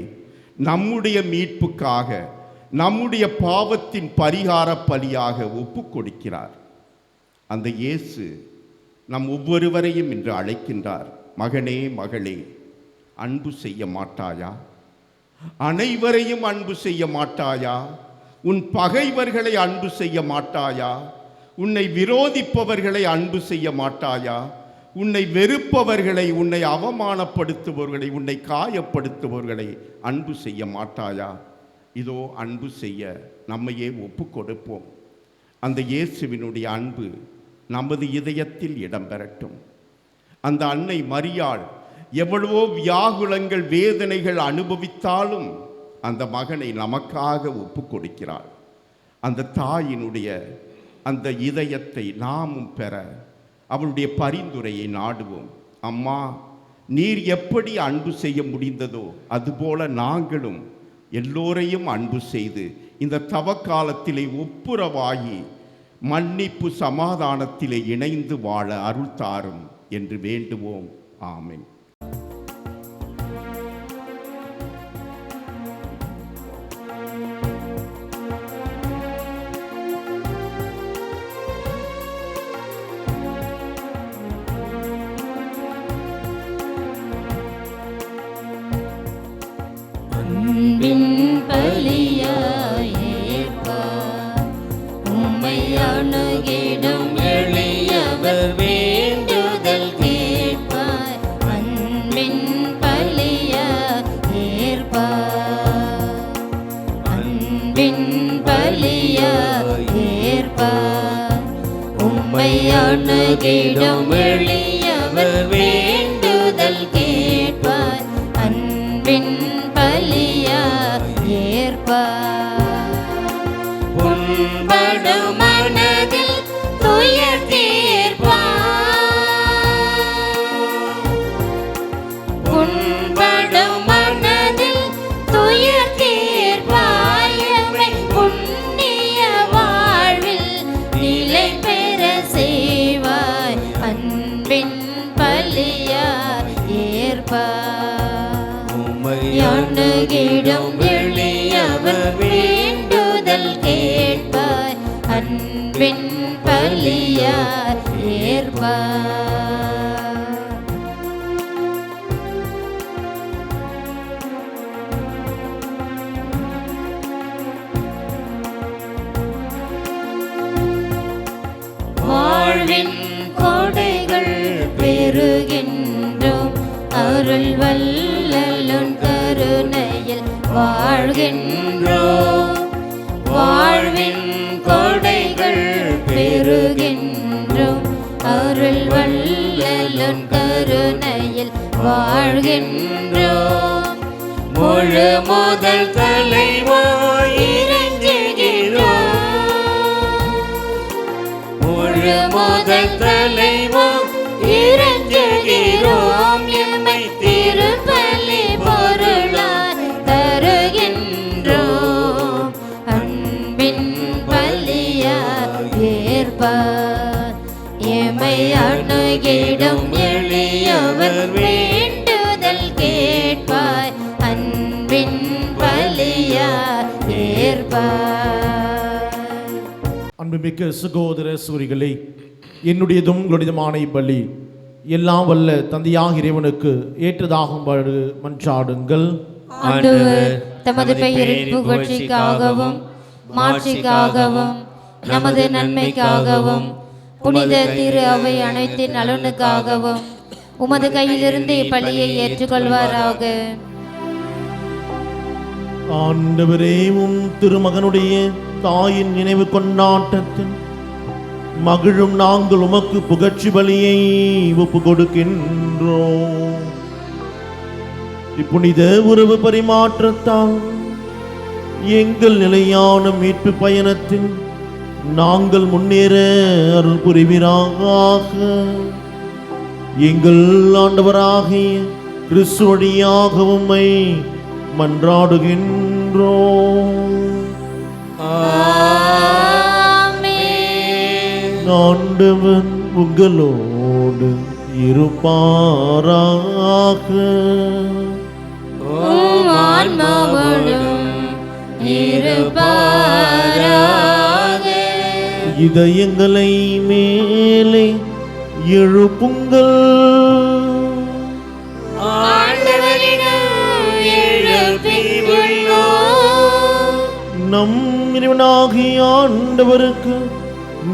நம்முடைய மீட்புக்காக, நம்முடைய பாவத்தின் பரிகார பலியாக ஒப்பு கொடுக்கிறார். அந்த இயேசு நம் ஒவ்வொருவரையும் இன்று அழைக்கின்றார். மகனே, மகளே, அன்பு செய்ய மாட்டாயா? அனைவரையும் அன்பு செய்ய மாட்டாயா? உன் பகைவர்களை அன்பு செய்ய மாட்டாயா? உன்னை விரோதிப்பவர்களை அன்பு செய்ய மாட்டாயா? உன்னை வெறுப்பவர்களை, உன்னை அவமானப்படுத்துபவர்களை, உன்னை காயப்படுத்துபவர்களை அன்பு செய்ய மாட்டாயா? இதோ அன்பு செய்ய நம்மையே ஒப்பு கொடுப்போம். அந்த இயேசுவினுடைய அன்பு நமது இதயத்தில் இடம்பெறட்டும். அந்த அன்னை மரியாள் எவ்வளவோ வியாகுலங்கள், வேதனைகள் அனுபவித்தாலும் அந்த மகனை நமக்காக ஒப்பு கொடுக்கிறாள். அந்த தாயினுடைய அந்த இதயத்தை நாமும் பெற அவளுடைய பரிந்துரையை நாடுவோம். அம்மா, நீர் எப்படி அன்பு செய்ய முடிந்ததோ அதுபோல நாங்களும் எல்லோரையும் அன்பு செய்து இந்த தவக்காலத்திலே ஒப்புரவாகி மன்னிப்பு சமாதானத்திலே இணைந்து வாழ அருள் தாரும் என்று வேண்டுவோம். ஆமென். அன்பின் பலியாய் ஏற்பார், உம்மை அணுகிடும் எளியவர் வேண்டுதல் கேட்பார். அன்பின் பலியாய் ஏற்பார், அன்பின் பலியாய் ஏற்பார், உம்மை அணுகிடும் எளியவர் வேண்டுதல் கேட்பார். அன்பின் புண்படும் மனதில் துயர் தீர்ப்பார், புண்படும் மனதில் துயர் தீர்ப்பார். எம்மை புண்ணிய வாழ்வில் நிலை பெற செய்வாய். அன்பின் பலியார் ஏற்பார், அணுகிடும் எளியவர் வேண்டுதல் கேட்பார். அன்பின் பலியார் ஏற்பார். வாழ்வின் கொடைகள் பெறுகின்றோம், அருள் வல்லலுன் கருணையில் வாழ்கின்றோம். வாழ்வின் கொடைகள் பெறுகின்றோம், அருள் வல்லலுன் கருணையில் வாழ்கின்றோம். முழு முதல் தலைவாய் இறைஞ்சுகிறோம், முழு முதல் தலைவாய் இறைஞ்சுகிறோம். எம்மை திருப்பலி பொருளார் தருகின்றோம். அன்பின் பலியார் மூழ்கிடும் எளியவர் வேண்டுதல் கேட்பாய் அன்பின் பலியார் ஏற்பாய். அன்புமிக்க சகோதர சூரிகளே, என்னுடையதும் உங்களுடையதுமான பலி எல்லாம் வல்ல தந்தையாக இறைவனுக்கு ஏற்றதாகும்படி மன்றாடுங்கள். ஆண்டவர் தமது பெயரின் புகழ்ச்சிக்காகவும் மாட்சிக்காகவும் நமது நன்மைக்காகவும் புனித திரு அவை அனைத்தின் நலனுக்காகவும் உமது கையிலிருந்து இப்பலியை ஏற்றுக்கொள்வாராக. ஆண்டவரே, உம் திருமகனுடைய தாயின் நினைவு கொண்டாட்டத்தில் மகிழும் நாங்கள் உமக்கு புகழ்ச்சி பலியை ஒப்பு கொடுக்கின்றோம். இப்புனித உறவு பரிமாற்றத்தால் எங்கள் நிலையான மீட்பு பயணத்தில் நாங்கள் முன்னேற அருள் புரிவீராக. எங்கள் ஆண்டவராகிய கிறிஸ்து வழியாக உம்மை மன்றாடுகின்றோம். ஆண்டவன் உங்களோடு இருப்பாராக. இதயங்களை மேலே எழுப்புங்கள். நம் இறைவனாகிய ஆண்டவருக்கு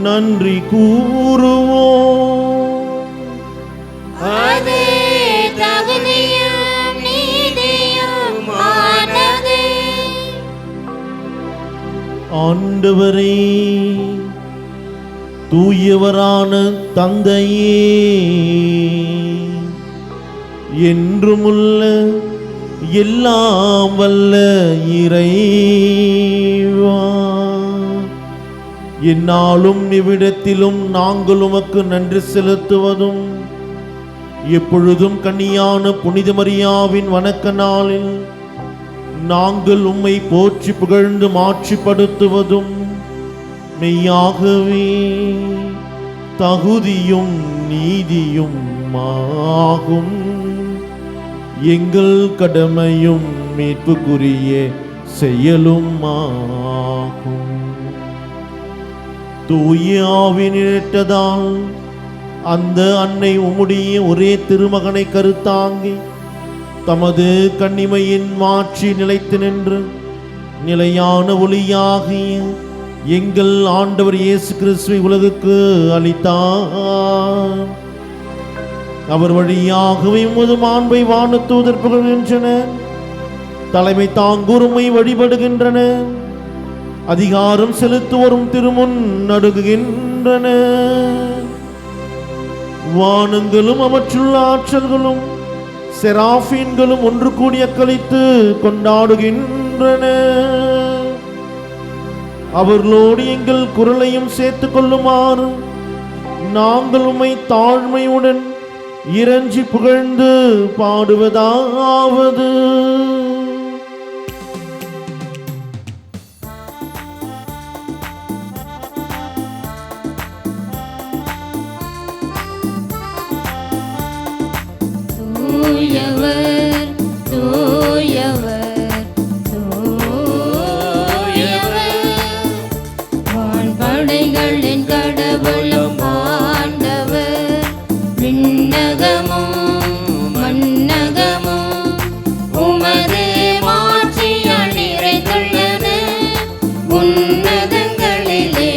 நன்றி கூறுவோம். ஆண்டவரே, தூயவரான தந்தையே, என்றுமுள்ள எல்லாம் வல்ல இறைவா, என்னாலும் இவ்விடத்திலும் நாங்கள் உமக்கு நன்றி செலுத்துவதும் எப்பொழுதும் கன்னியான புனித மரியாவின் வணக்க நாளில் நாங்கள் உம்மை போற்றி புகழ்ந்து மாட்சிப்படுத்துவதும் மெய்யாகவே தகுதியும் நீதியும் ஆகும். எங்கள் கடமையும் மீட்புக்குரிய செயலும் ஆகும். தூய ஆவினிட்டதால் அந்த அன்னை உம்முடைய ஒரே திருமகனை கருத்தாங்கி தமது கன்னிமையின் மாற்றி நிலைத்து நின்று நிலையான ஒளியாகிய எங்கள் ஆண்டவர் இயேசு கிறிஸ்துவை உலகுக்கு அளித்தார். அவர் வழியாகவே உமது மாண்பை வானதூதர் புகழ்கின்றனர், தலைமை தாங்குரிமை வழிபடுகின்றன, அதிகாரம் செலுத்துவோரும் திருமுன் நடுங்குகின்றன. வானங்களும் அவற்றுள்ள ஆற்றல்களும் செராஃபீன்களும் ஒன்று கூடிய கழித்து கொண்டாடுகின்றன. அவர்களோடு எங்கள் குரலையும் சேர்த்துக் கொள்ளுமாறு நாங்கள் உம்மை தாழ்மையுடன் இறைஞ்சி புகழ்ந்து பாடுவதாவது: தூயவர் தூயவர் தூயவர், வான்படைகளின் கடவுளும் ஆண்டவர், விண்ணகமும் மண்ணகமும் உமது மாட்சியால் நிறைந்துள்ளன. உன்னதங்களிலே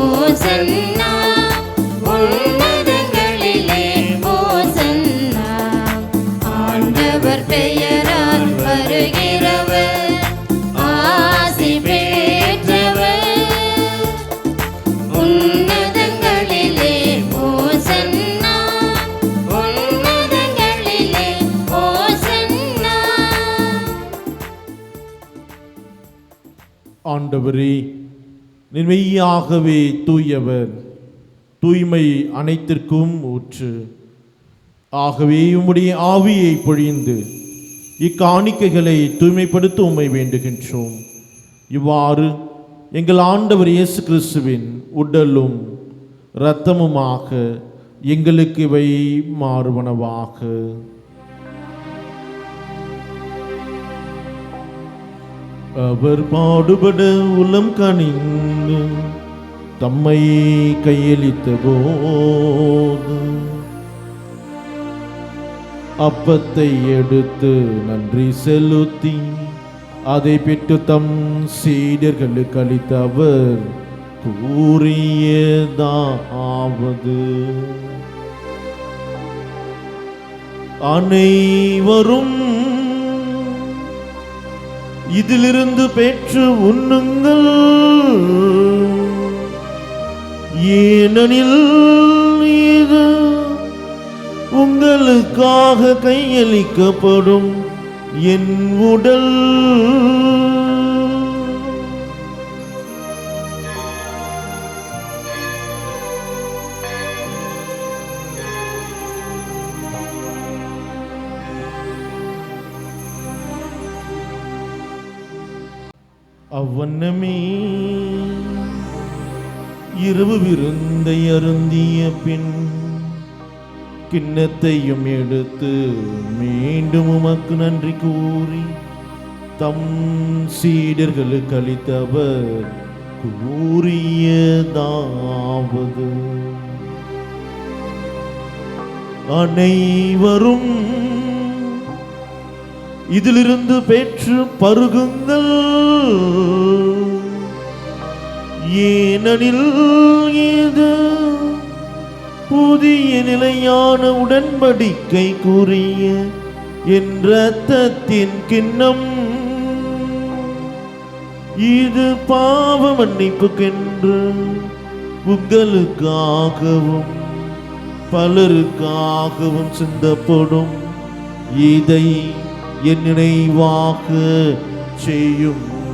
ஓசன்னா, உன்னதங்களிலே ஓசன்னா. ஆண்டவர் பெயரால் வருகிறவர் ஆசி பெற்றவர். உன்னதங்களிலே ஓசன்னா, உன்னதங்களிலே ஓசன்னா. ஆண்டவரே, நீர் மெய்யாகவே தூயவர், தூய்மை அனைத்திற்கும் ஊற்று. ஆகவே உம்முடைய ஆவியை பொழிந்து இக்காணிக்கைகளை தூய்மைப்படுத்த உம்மை வேண்டுகின்றோம். இவ்வாறு எங்கள் ஆண்டவர் இயேசு கிறிஸ்துவின் உடலும் இரத்தமுமாக எங்களுக்கு இவை மாறுவனவாக. அவர் பாடுபட உளம் கனிந்து தம்மை கையளித்த போது அப்பத்தை எடுத்து நன்றி செலுத்தி அதை பெற்று தம் சீடர்களுக்கு அளித்த அவர் கூறியதாவது: அனைவரும் இதிலிருந்து பெற்று உண்ணுங்கள், ஏனெனில் இது உங்களுக்காக கையளிக்கப்படும் என் உடல். அவ்வண்ணமே இரவு விருந்தை அருந்திய பின் கிண்ணத்தையும் எடுத்து மீண்டும் உமக்கு நன்றி கூறி தம் சீடர்களுக்கு அளித்தவர் கூறியதாவது: அனைவரும் இதிலிருந்து பெற்று பருகுங்கள், ஏனெனில் இது புதிய நிலையான உடன்படிக்கைக்குரிய என் இரத்தத்தின் கிண்ணம். இது பாவ மன்னிப்புக்கென்று உங்களுக்காகவும் பலருக்காகவும் சிந்தப்படும். இதை என் நினைவாக செய்யுங்கள்.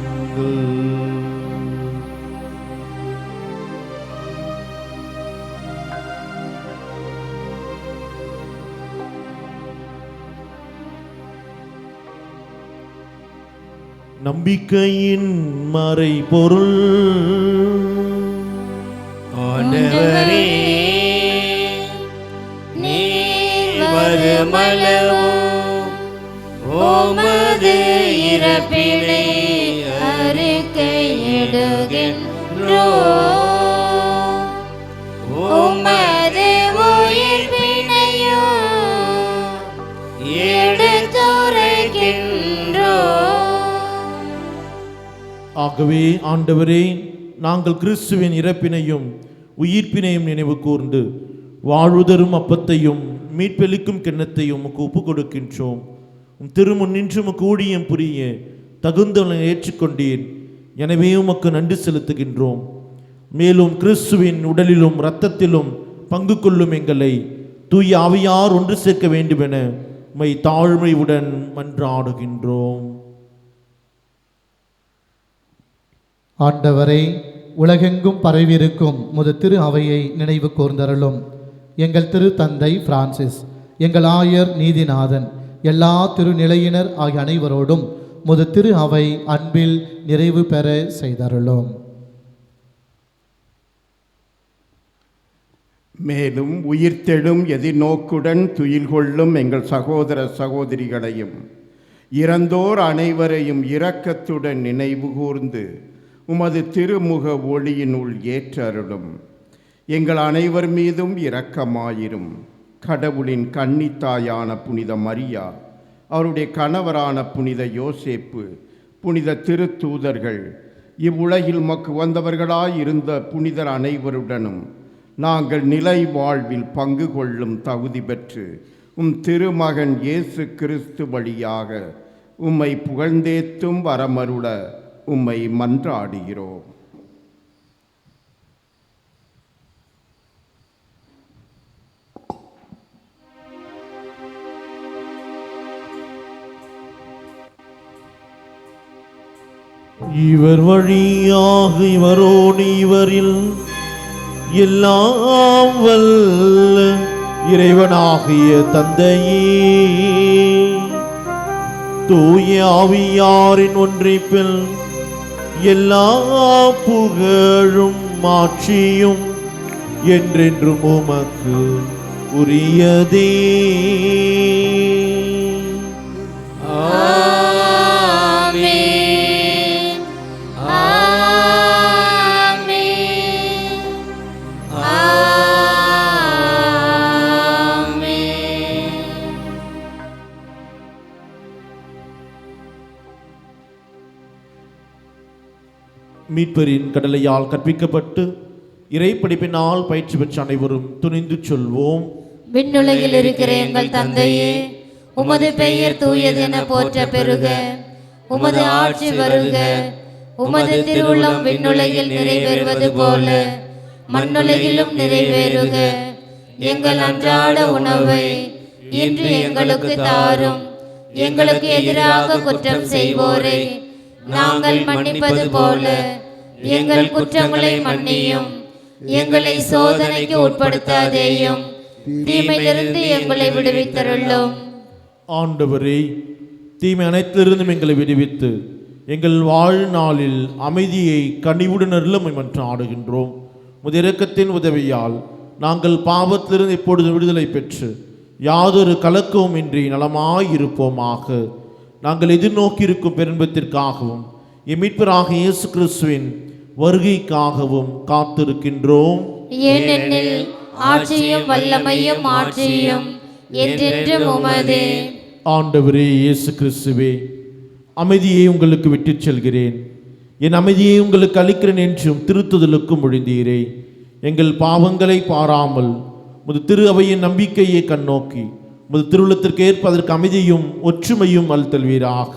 நம்பிக்கையின் மறைபொருள். ஆண்டவரே, நீர் வருமளவும் உமது இறப்பினை அறிக்கையிடுகின்றோம், உமது உயிர்ப்பினையும் எடுத்துரைக்கின்றோம். ஆகவே ஆண்டவரே, நாங்கள் கிறிஸ்துவின் இறப்பினையும் உயிர்ப்பினையும் நினைவு கூர்ந்து வாழ்வுதரும் அப்பத்தையும் மீட்பளிக்கும் கிண்ணத்தையும் உமக்கு ஒப்புக் கொடுக்கின்றோம். திருமுன் நின்று உமக்கு ஊழியம் புரிய தகுந்தவனை ஏற்றுக்கொண்டீர். எனவே உமக்கு நன்றி செலுத்துகின்றோம். மேலும் கிறிஸ்துவின் உடலிலும் இரத்தத்திலும் பங்கு கொள்ளும் எங்களை தூய ஆவியார் ஒன்று சேர்க்க வேண்டுமென உம்மை தாழ்மையுடன் மன்றாடுகின்றோம். ஆண்டவரே, உலகெங்கும் பரவியிருக்கும் முது திரு அவையை நினைவு கூர்ந்தருளும். எங்கள் திரு தந்தை பிரான்சிஸ், எங்கள் ஆயர் நீதிநாதன், எல்லா திருநிலையினர் ஆகிய அனைவரோடும் முது திரு அவை அன்பில் நிறைவு பெற செய்தருளும். மேலும் உயிர்த்தெழும் எதிர்நோக்குடன் துயில் கொள்ளும் எங்கள் சகோதர சகோதரிகளையும் இறந்தோர் அனைவரையும் இரக்கத்துடன் நினைவு கூர்ந்து உமது திருமுக ஒளியினுள் ஏற்றருளும். எங்கள் அனைவர் மீதும் இரக்கமாயிரும். கடவுளின் கன்னித்தாயான புனித மரியா, அவருடைய கணவரான புனித யோசேப்பு, புனித திருத்தூதர்கள், இவ்வுலகில் உமக்கு வந்தவர்களாயிருந்த புனிதர் அனைவருடனும் நாங்கள் நிலை வாழ்வில் பங்கு கொள்ளும் தகுதி பெற்று திருமகன் இயேசு கிறிஸ்து வழியாக உம்மை புகழ்ந்தேத்தும் வரமருள உம்மை மன்றாடுகிறோம். இவர் வழியாக இவரோடு இவரில் எல்லாம் வல்ல இறைவனாகிய தந்தையே, தூய ஆவியாரின் ஒன்றிப்பில் எல்லா புகழும் மாட்சியும் என்றென்றும் உமக்கு உரியதே. ஆமென். ஆமென். ஆமென். மீட்பரின் கடலையால் கற்பிக்கப்பட்டு இறைப்படிப்பினால் பயிற்சி பெற்ற அனைவரும் துணிந்து சொல்வோம். விண்ணுலகில் இருக்கிற எங்கள் தந்தையே, உமது பெயர் தூயதென போற்ற பெருக. உமது ஆட்சி வருக. உமது திருவுளம் விண்ணுலகில் நிறைவேறுவது போல மண்ணுலகிலும் நிறைவேறுக. எங்கள் அன்றாட உணவை இன்று எங்களுக்கு தாரும். எங்களுக்கு எதிராக குற்றம் செய்வோரை நாங்கள் மன்னிப்பது போல எங்கள் குற்றங்களை மன்னியும். எங்களை சோதனைக்கு உட்படுத்தாதேயும், தீமையிலிருந்து எங்களை விடுவித்தருளும். ஆண்டவரே, தீமை அனைத்திலிருந்தும் எங்களை விடுவித்து எங்கள் வாழ்நாளில் அமைதியை கனிவுடன் அருளமை மற்றும் ஆடுகின்றோம். உமது இரக்கத்தின் உதவியால் நாங்கள் பாவத்திலிருந்து எப்பொழுது விடுதலை பெற்று யாதொரு கலக்கமும் இன்றி நலமாயிருப்போமாக. நாங்கள் எதிர்நோக்கியிருக்கும் பெரும்பத்திற்காகவும் மீட்பராக இயேசு கிறிஸ்துவின் வருகைக்காகவும் காத்திருக்கின்றோம். ஏனெனில் ஆட்சியும் வல்லமையும் ஆட்சியும் என்றென்றும் உமதே. ஆண்டவரே இயேசு கிறிஸ்துவே, அமைதியை உங்களுக்கு விட்டுச் செல்கிறேன், என் அமைதியை உங்களுக்கு அளிக்கிறேன் என்றும் திருத்துதலுக்கும் மொழிந்தீரே. எங்கள் பாவங்களை பாராமல் முது திரு அவையின் நம்பிக்கையை கண்ணோக்கி முது திருவுள்ளத்திற்கு ஏற்ப அதற்கு அமைதியும் ஒற்றுமையும் அளித்தல்வீராக.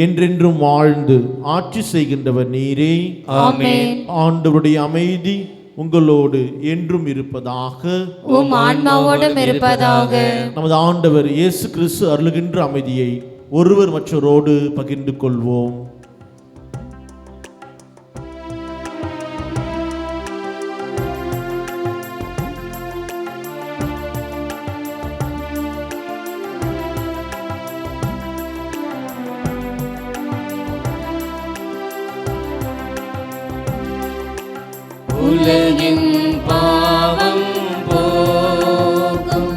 என்றென்றும் வாழ்ந்து ஆட்சி செய்கின்றவர் நீரே. ஆமென். ஆண்டவருடைய அமைதி உங்களோடு என்றும் இருப்பதாக. உம் ஆன்மாவோடும் இருப்பதாக. நமது ஆண்டவர் இயேசு கிறிஸ்து அருளுகின்ற அமைதியை ஒருவர் மற்றவரோடு பகிர்ந்து கொள்வோம். உலகின் பாவம் போக்கும்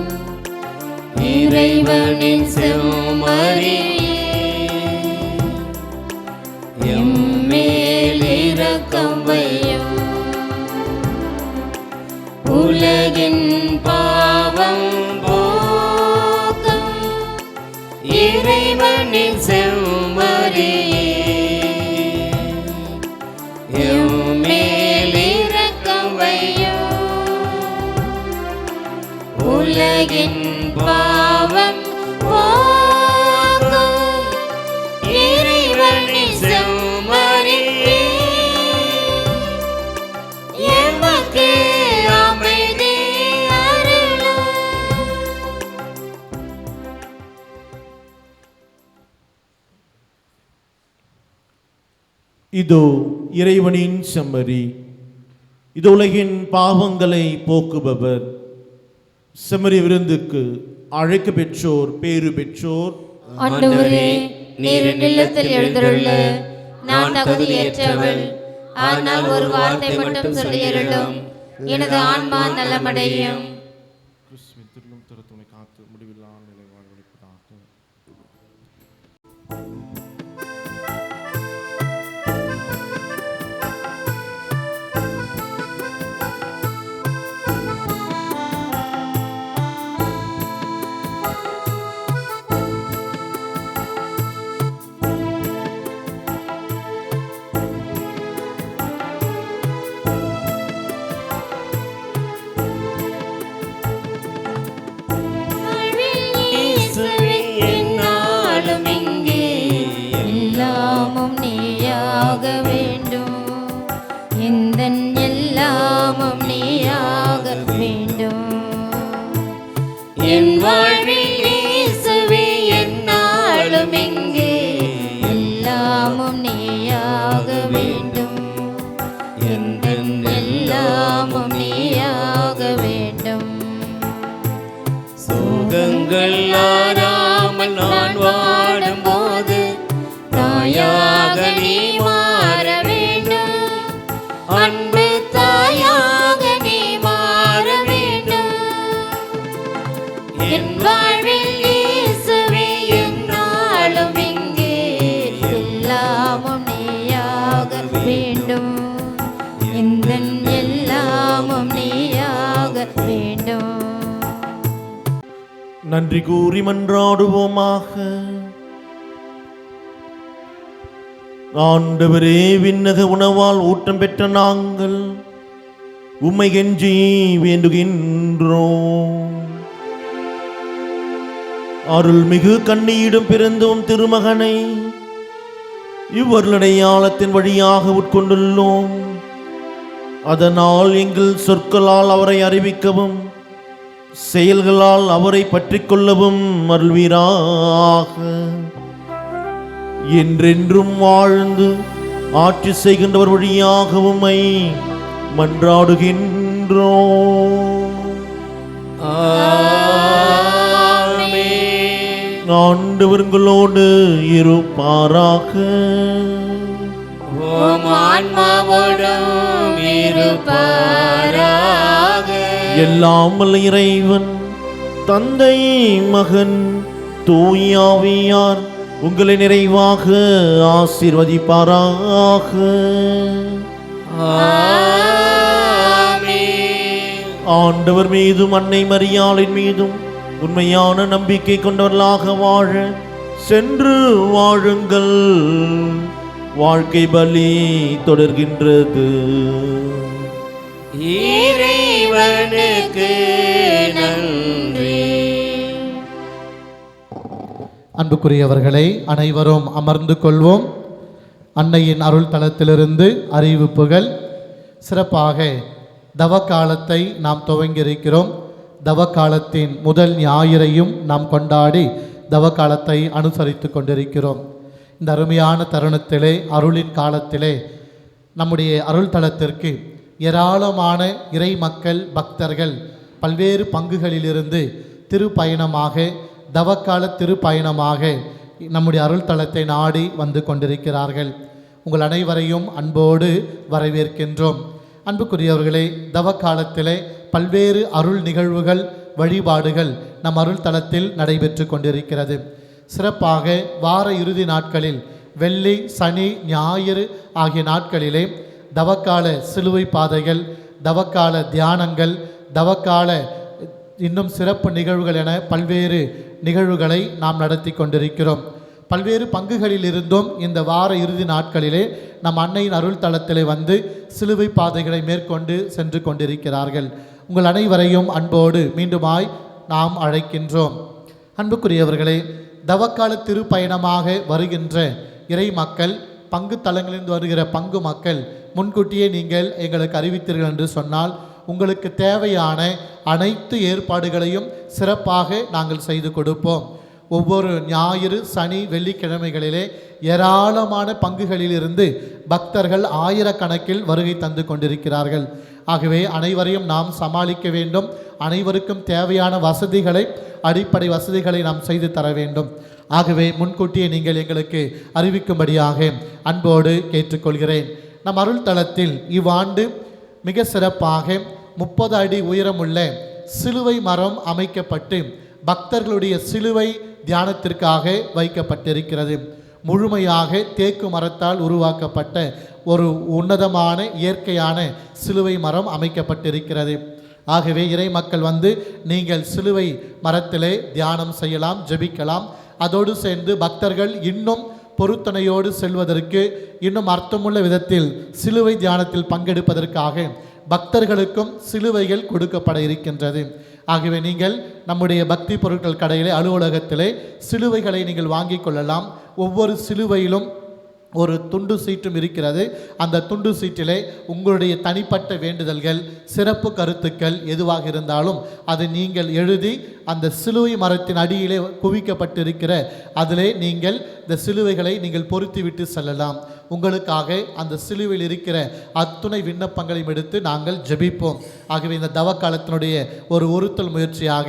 இறைவனின் செம்மறியே, எம்மேல் இரக்கம் வையும். உலகின் பாவம் போக்கும் இறைவனின் செம்மறியே, எம்மேல் இரக்கம் வையும். உலகின் பாவம் போக்கும் இறைவனின் செம்மறியே, எமக்கு அமைதி அருளும். இதோ இறைவனின் செம்மறி, இது உலகின் பாவங்களை போக்குபவர். செம்மறி விருந்துக்கு அழைக்க பெற்றோர் பேறு பெற்றோர். ஆண்டவரே, நீர் என் இல்லத்தில் எழுந்தருள நான் தகுதியற்றவள். ஆனால் ஒரு வார்த்தை மட்டும் சொல்லியருளும், எனது ஆன்மா நலமடையும். என்னாலும் இங்கே எல்லாமும் நீயாக வேண்டும். எந்தன் எல்லாமும் நீயாக வேண்டும். என் வாழ்வில் இயேசுவே என்னாலும் இங்கே எல்லாமும் நீயாக வேண்டும். எந்தன் எல்லாமும் நீயாக வேண்டும். சுகங்கள் ஆறாமல் நான் வாடும்போது தாயாக நீ மாற வேண்டும். அன்பு தாயாக நீ மாற நன்றி கூறி மன்றாடுவோமாக. ஆண்டவரே, விண்ணக உணவால் ஊட்டம் பெற்ற நாங்கள் உம்மை கெஞ்சி வேண்டுகின்றோம். அருள்மிகு கண்ணியிடம் பிறந்தோம் திருமகனை இவ்வருளடையாளத்தின் வழியாக உட்கொண்டுள்ளோம். அதனால் எங்கள் சொற்களால் அவரை அறிவிக்கவும் செயல்களால் அவரை பற்றிக் கொள்ளவும் அருள்வீராக. என்றென்றும் வாழ்ந்து ஆட்சி செய்கின்றவர் வழியாக உம்மை மன்றாடுகின்றோம். ஆண்டவர் உங்களோடு இருப்பாராக. உம் ஆன்மாவோடும் இருப்பாராக. எல்லாம் வல்ல இறைவன் தந்தை, மகன், தூய ஆவியார் உங்களை நிறைவாக ஆசீர்வதிப்பாராக. ஆண்டவர் மீதும் அன்னை மரியாளின் மீதும் உண்மையான நம்பிக்கை கொண்டவர்களாக வாழ சென்று வாழுங்கள். வாழ்க்கை பலி தொடர்கின்றது. இறைவனுக்கு நன்றி. அன்புக்குரியவர்களே, அனைவரும் அமர்ந்து கொள்வோம். அன்னையின் அருள் தலத்திலிருந்து அறிவிப்புகள். சிறப்பாக தவக்காலத்தை நாம் துவங்கியிருக்கிறோம். தவக்காலத்தின் முதல் ஞாயிறையும் நாம் கொண்டாடி தவக்காலத்தை அனுசரித்து கொண்டிருக்கிறோம். இந்த அருமையான தருணத்திலே, அருளின் காலத்திலே நம்முடைய அருள் தலத்திற்கு ஏராளமான இறை மக்கள், பக்தர்கள் பல்வேறு பங்குகளிலிருந்து திருப்பயணமாக, தவக்கால திருப்பயணமாக நம்முடைய அருள் தலத்தை நாடி வந்து கொண்டிருக்கிறார்கள். உங்கள் அனைவரையும் அன்போடு வரவேற்கின்றோம். அன்புக்குரியவர்களே, தவக்காலத்திலே பல்வேறு அருள் நிகழ்வுகள், வழிபாடுகள் நம் அருள் தலத்தில் நடைபெற்று கொண்டிருக்கிறது. சிறப்பாக வார இறுதி நாட்களில் வெள்ளி, சனி, ஞாயிறு ஆகிய நாட்களிலே தவக்கால சிலுவை பாதைகள், தவக்கால தியானங்கள், தவக்கால இன்னும் சிறப்பு நிகழ்வுகள் என பல்வேறு நிகழ்வுகளை நாம் நடத்தி கொண்டிருக்கிறோம். பல்வேறு பங்குகளில் இருந்தும் இந்த வார இறுதி நாட்களிலே நம் அன்னையின் அருள் தலத்திலே வந்து சிலுவை பாதைகளை மேற்கொண்டு சென்று கொண்டிருக்கிறார்கள். உங்கள் அனைவரையும் அன்போடு மீண்டுமாய் நாம் அழைக்கின்றோம். அன்புக்குரியவர்களே, தவக்கால திருப்பயணமாக வருகின்ற இறை மக்கள், பங்கு தலங்களிலிருந்து வருகிற பங்கு மக்கள் முன்கூட்டியே நீங்கள் எங்களுக்கு அறிவித்தீர்கள் என்று சொன்னால் உங்களுக்கு தேவையான அனைத்து ஏற்பாடுகளையும் சிறப்பாக நாங்கள் செய்து கொடுப்போம். ஒவ்வொரு ஞாயிறு, சனி, வெள்ளிக்கிழமைகளிலே ஏராளமான பங்குகளிலிருந்து பக்தர்கள் ஆயிரக்கணக்கில் வருகை தந்து கொண்டிருக்கிறார்கள். ஆகவே அனைவரையும் நாம் சமாளிக்க வேண்டும். அனைவருக்கும் தேவையான வசதிகளை, அடிப்படை வசதிகளை நாம் செய்து தர வேண்டும். ஆகவே முன்கூட்டியே நீங்கள் எங்களுக்கு அறிவிக்கும்படியாக அன்போடு கேட்டுக்கொள்கிறேன். நம் அருள் தலத்தில் இவ்வாண்டு மிக சிறப்பாக 30 அடி உயரமுள்ள சிலுவை மரம் அமைக்கப்பட்டு பக்தர்களுடைய சிலுவை தியானத்திற்காக வைக்கப்பட்டிருக்கிறது. முழுமையாக தேக்கு மரத்தால் உருவாக்கப்பட்ட ஒரு உன்னதமான இயற்கையான சிலுவை மரம் அமைக்கப்பட்டிருக்கிறது. ஆகவே இறை மக்கள் வந்து நீங்கள் சிலுவை மரத்திலே தியானம் செய்யலாம், ஜெபிக்கலாம். அதோடு சேர்ந்து பக்தர்கள் இன்னும் பொருத்தனையோடு செல்வதற்கு, இன்னும் அர்த்தமுள்ள விதத்தில் சிலுவை தியானத்தில் பங்கெடுப்பதற்காக பக்தர்களுக்கும் சிலுவைகள் கொடுக்கப்பட இருக்கின்றது. ஆகவே நீங்கள் நம்முடைய பக்தி பொருட்கள் கடையிலே, அலுவலகத்திலே சிலுவைகளை நீங்கள் வாங்கிக் கொள்ளலாம். ஒவ்வொரு சிலுவையிலும் ஒரு துண்டு சீட்டும் இருக்கிறது. அந்த துண்டு சீட்டிலே உங்களுடைய தனிப்பட்ட வேண்டுதல்கள், சிறப்பு கருத்துக்கள் எதுவாக இருந்தாலும் அதை நீங்கள் எழுதி அந்த சிலுவை மரத்தின் அடியிலே குவிக்கப்பட்டிருக்கிற அதிலே நீங்கள் இந்த சிலுவைகளை நீங்கள் பொருத்திவிட்டு செல்லலாம். உங்களுக்காக அந்த சிலுவையில் இருக்கிற அத்துணை விண்ணப்பங்களையும் எடுத்து நாங்கள் ஜெபிப்போம். ஆகவே இந்த தவக்காலத்தினுடைய ஒரு ஒருத்தல் முயற்சியாக,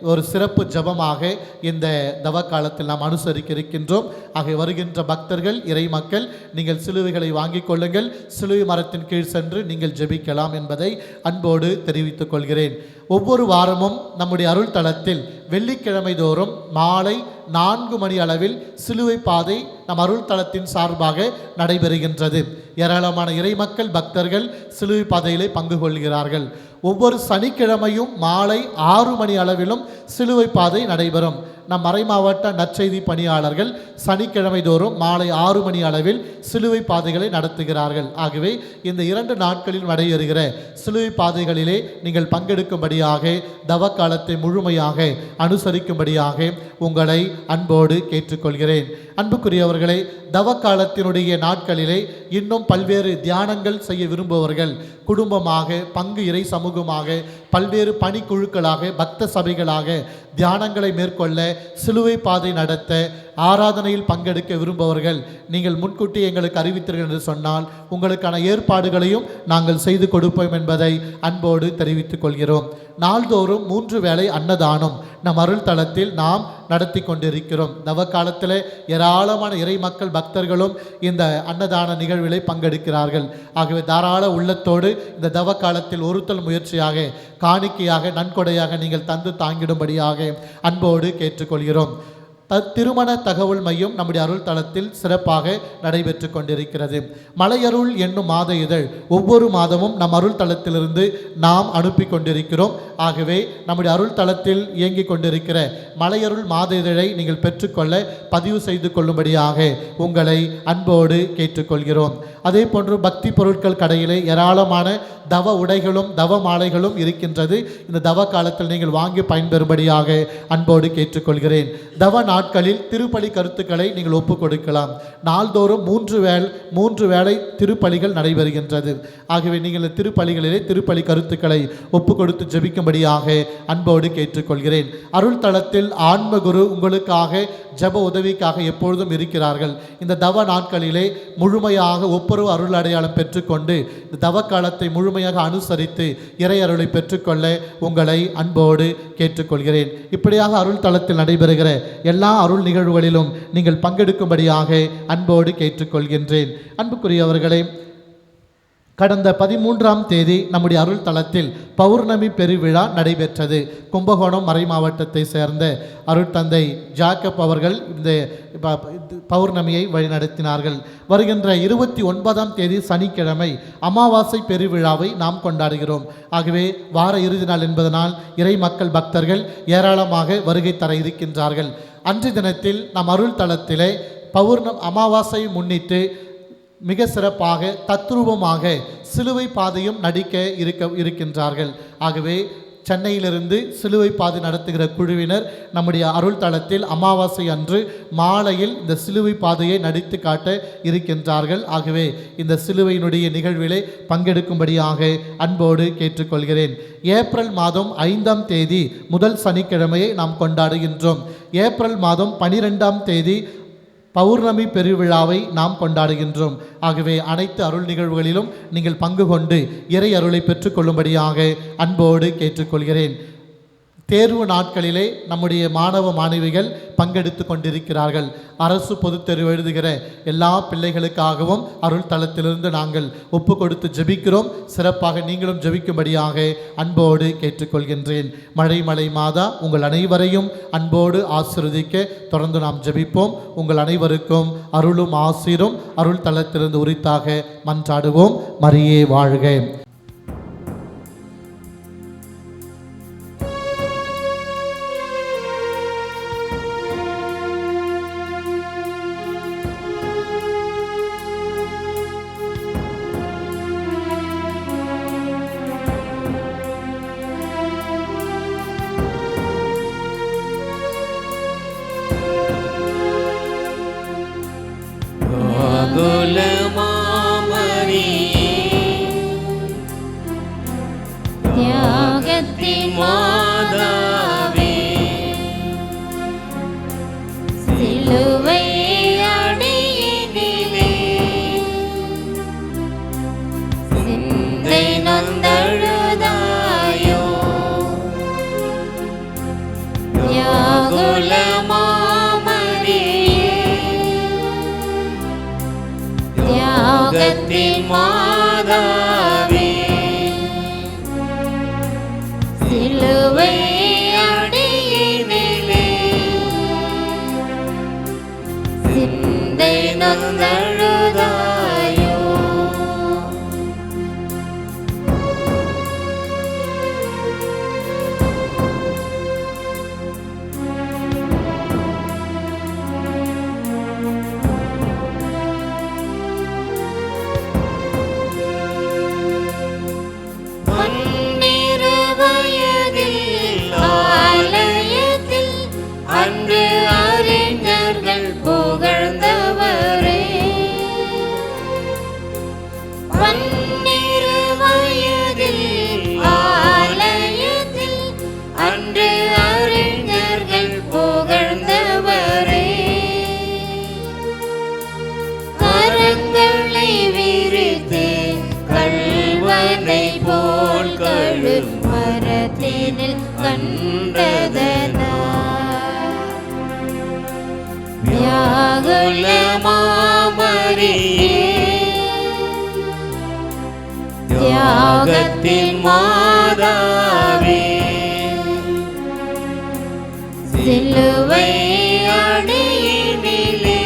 ஒரு சிறப்பு ஜபமாக இந்த தவக்காலத்தில் நாம் அனுசரிக்க இருக்கின்றோம். ஆகவே வருகின்ற பக்தர்கள், இறை மக்கள், நீங்கள் சிலுவைகளை வாங்கிக் கொள்ளுங்கள். சிலுவை மரத்தின் கீழ் சென்று நீங்கள் ஜெபிக்கலாம் என்பதை அன்போடு தெரிவித்துக் கொள்கிறேன். ஒவ்வொரு வாரமும் நம்முடைய அருள் தலத்தில் வெள்ளிக்கிழமை தோறும் மாலை 4 மணி அளவில் சிலுவை பாதை நம் அருள் தலத்தின் சார்பாக நடைபெறுகின்றது. ஏராளமான இறை மக்கள், பக்தர்கள் சிலுவை பாதையிலே பங்கு கொள்கிறார்கள். ஒவ்வொரு சனிக்கிழமையும் மாலை 6 மணி அளவிலும் சிலுவை பாதை நடைபெறும். நம் மறைமாவட்ட நற்செய்தி பணியாளர்கள் சனிக்கிழமை தோறும் மாலை 6 மணி அளவில் சிலுவை பாதைகளை நடத்துகிறார்கள். ஆகவே இந்த 2 நாட்களில் நடைபெறுகிற சிலுவை பாதைகளிலே நீங்கள் பங்கெடுக்கும்படியாக தவக்காலத்தை முழுமையாக அனுசரிக்கும்படியாக உங்களை அன்போடு கேட்டுக்கொள்கிறேன். அன்புக்குரியவர்களே, தவக்காலத்தினுடைய நாட்களிலே இன்னும் பல்வேறு தியானங்கள் செய்ய விரும்புபவர்கள் குடும்பமாக, பங்கு இறை சமூகமாக, பல்வேறு பணிக்குழுக்களாக, பக்த சபைகளாக தியானங்களை மேற்கொள்ள, சிலுவை பாதை நடத்த, ஆராதனையில் பங்கெடுக்க விரும்புபவர்கள் நீங்கள் முன்கூட்டி எங்களுக்கு அறிவித்தீர்கள் என்று சொன்னால் உங்களுக்கான ஏற்பாடுகளையும் நாங்கள் செய்து கொடுப்போம் என்பதை அன்போடு தெரிவித்துக் கொள்கிறோம். நாள்தோறும் 3 வேளை அன்னதானம் நம் அருள் தளத்தில் நாம் நடத்தி கொண்டிருக்கிறோம். தவக்காலத்தில் ஏராளமான இறை மக்கள் பக்தர்களும் இந்த அன்னதான நிகழ்விலை பங்கெடுக்கிறார்கள். ஆகவே தாராள உள்ளத்தோடு இந்த தவக்காலத்தில் ஒருத்தல் முயற்சியாக, காணிக்கையாக, நன்கொடையாக நீங்கள் தந்து தாங்கிடும்படியாக அன்போடு கேட்டுக்கொள்கிறோம். திருமண தகவல் மையம் நம்முடைய அருள் தளத்தில் சிறப்பாக நடைபெற்று கொண்டிருக்கிறது. மலையருள் என்னும் மாத இதழ் ஒவ்வொரு மாதமும் நம் அருள் தளத்திலிருந்து நாம் அனுப்பி கொண்டிருக்கிறோம். ஆகவே நம்முடைய அருள் தளத்தில் இயங்கிக் கொண்டிருக்கிற மலையருள் மாத இதழை நீங்கள் பெற்றுக்கொள்ள பதிவு செய்து கொள்ளும்படியாக உங்களை அன்போடு கேட்டுக்கொள்கிறோம். அதே போன்று பக்தி பொருட்கள் கடையிலே ஏராளமான தவ உடைகளும் தவ மாலைகளும் இருக்கின்றது. இந்த தவ காலத்தில் நீங்கள் வாங்கி பயன்பெறும்படியாக அன்போடு கேட்டுக்கொள்கிறேன். தவ நாட்களில் திருப்பலி கருத்துக்களை நீங்கள் ஒப்புக் கொடுக்கலாம். நாள்தோறும் 3 வேளை திருப்பலிகள் நடைபெறுகின்றது. ஆகவே நீங்கள் திருப்பலிகளிலே திருப்பலி கருத்துக்களை ஒப்புக் கொடுத்து ஜெபிக்கும்படியாக அன்போடு கேட்டுக்கொள்கிறேன். அருள் தளத்தில் ஆன்மகுரு உங்களுக்காக ஜப உதவிக்காக எப்பொழுதும் இருக்கிறார்கள். இந்த தவ நாட்களிலே முழுமையாக ஒப்புரவு அருள் அடையாளம் பெற்றுக்கொண்டு இந்த தவ காலத்தை முழுமையாக அனுசரித்து இறை அருளை பெற்றுக்கொள்ள உங்களை அன்போடு கேட்டுக்கொள்கிறேன். இப்படியாக அருள் தளத்தில் நடைபெறுகிற எல்லா அருள் நிகழ்வுகளிலும் நீங்கள் பங்கெடுக்கும்படியாக அன்போடு கேட்டுக்கொள்கின்றேன். அன்புக்குரியவர்களே, கடந்த 13ஆம் தேதி நம்முடைய அருள் தளத்தில் பௌர்ணமி பெருவிழா நடைபெற்றது. கும்பகோணம் மறை மாவட்டத்தை சேர்ந்த அருட்தந்தை ஜாக்கப் அவர்கள் இந்த பௌர்ணமியை வழிநடத்தினார்கள். வருகின்ற 29ஆம் தேதி சனிக்கிழமை அமாவாசை பெருவிழாவை நாம் கொண்டாடுகிறோம். ஆகவே வார இறுதி நாள் என்பதனால் இறை மக்கள் பக்தர்கள் ஏராளமாக வருகை தர இருக்கின்றார்கள். அன்று தினத்தில் நம் அருள் தளத்திலே அமாவாசையை முன்னிட்டு மிக சிறப்பாக தத்ரூபமாக சிலுவை பாதையும் நடிக்க இருக்கின்றார்கள். ஆகவே சென்னையிலிருந்து சிலுவை பாதை நடத்துகிற குழுவினர் நம்முடைய அருள் தளத்தில் அமாவாசை அன்று மாலையில் இந்த சிலுவை பாதையை நடித்து காட்ட இருக்கின்றார்கள். ஆகவே இந்த சிலுவையினுடைய நிகழ்விலே பங்கெடுக்கும்படியாக அன்போடு கேட்டுக்கொள்கிறேன். ஏப்ரல் மாதம் 5ஆம் தேதி முதல் சனிக்கிழமையை நாம் கொண்டாடுகின்றோம். ஏப்ரல் மாதம் 12ஆம் தேதி பௌர்ணமி பெருவிழாவை நாம் கொண்டாடுகின்றோம். ஆகவே அனைத்து அருள் நிகழ்வுகளிலும் நீங்கள் பங்கு கொண்டு இறை அருளை பெற்றுக்கொள்ளும்படியாக அன்போடு கேட்டுக்கொள்கிறேன். தேர்வு நாட்களிலே நம்முடைய மாணவ மாணவிகள் பங்கெடுத்து கொண்டிருக்கிறார்கள். அரசு பொதுத் தேர்வு எழுதுகிற எல்லா பிள்ளைகளுக்காகவும் அருள் தளத்திலிருந்து நாங்கள் ஒப்பு கொடுத்து ஜெபிக்கிறோம். சிறப்பாக நீங்களும் ஜெபிக்கும்படியாக அன்போடு கேட்டுக்கொள்கின்றேன். மழை மாதா உங்கள் அனைவரையும் அன்போடு ஆசீர்வதிக்க தொடர்ந்து நாம் ஜெபிப்போம். உங்கள் அனைவருக்கும் அருளும் ஆசீரும் அருள் தளத்திலிருந்து உரித்தாக மன்றாடுவோம். மரியே வாழ்க. தியாகத்தின் மாதாவே, சிலுவை அடியினிலே சிந்தை நொந்தழுதாயோ, தியாகுல மாமரியே, தியாகத்தின் மாதாவே, சிலுவை அடியினிலே சிந்தை நொந்தழுதாயோ. வாழு மரத்தினில் கண்டதனா வியாகுல மாமரியே தியாகத்தின் மாதாவே சிலுவை அடியினிலே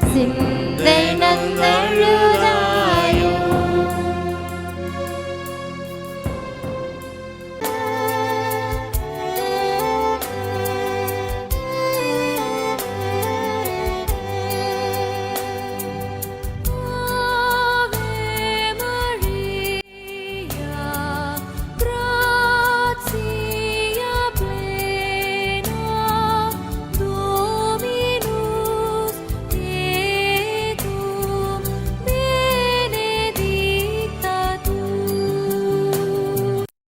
சிந்தை நந்த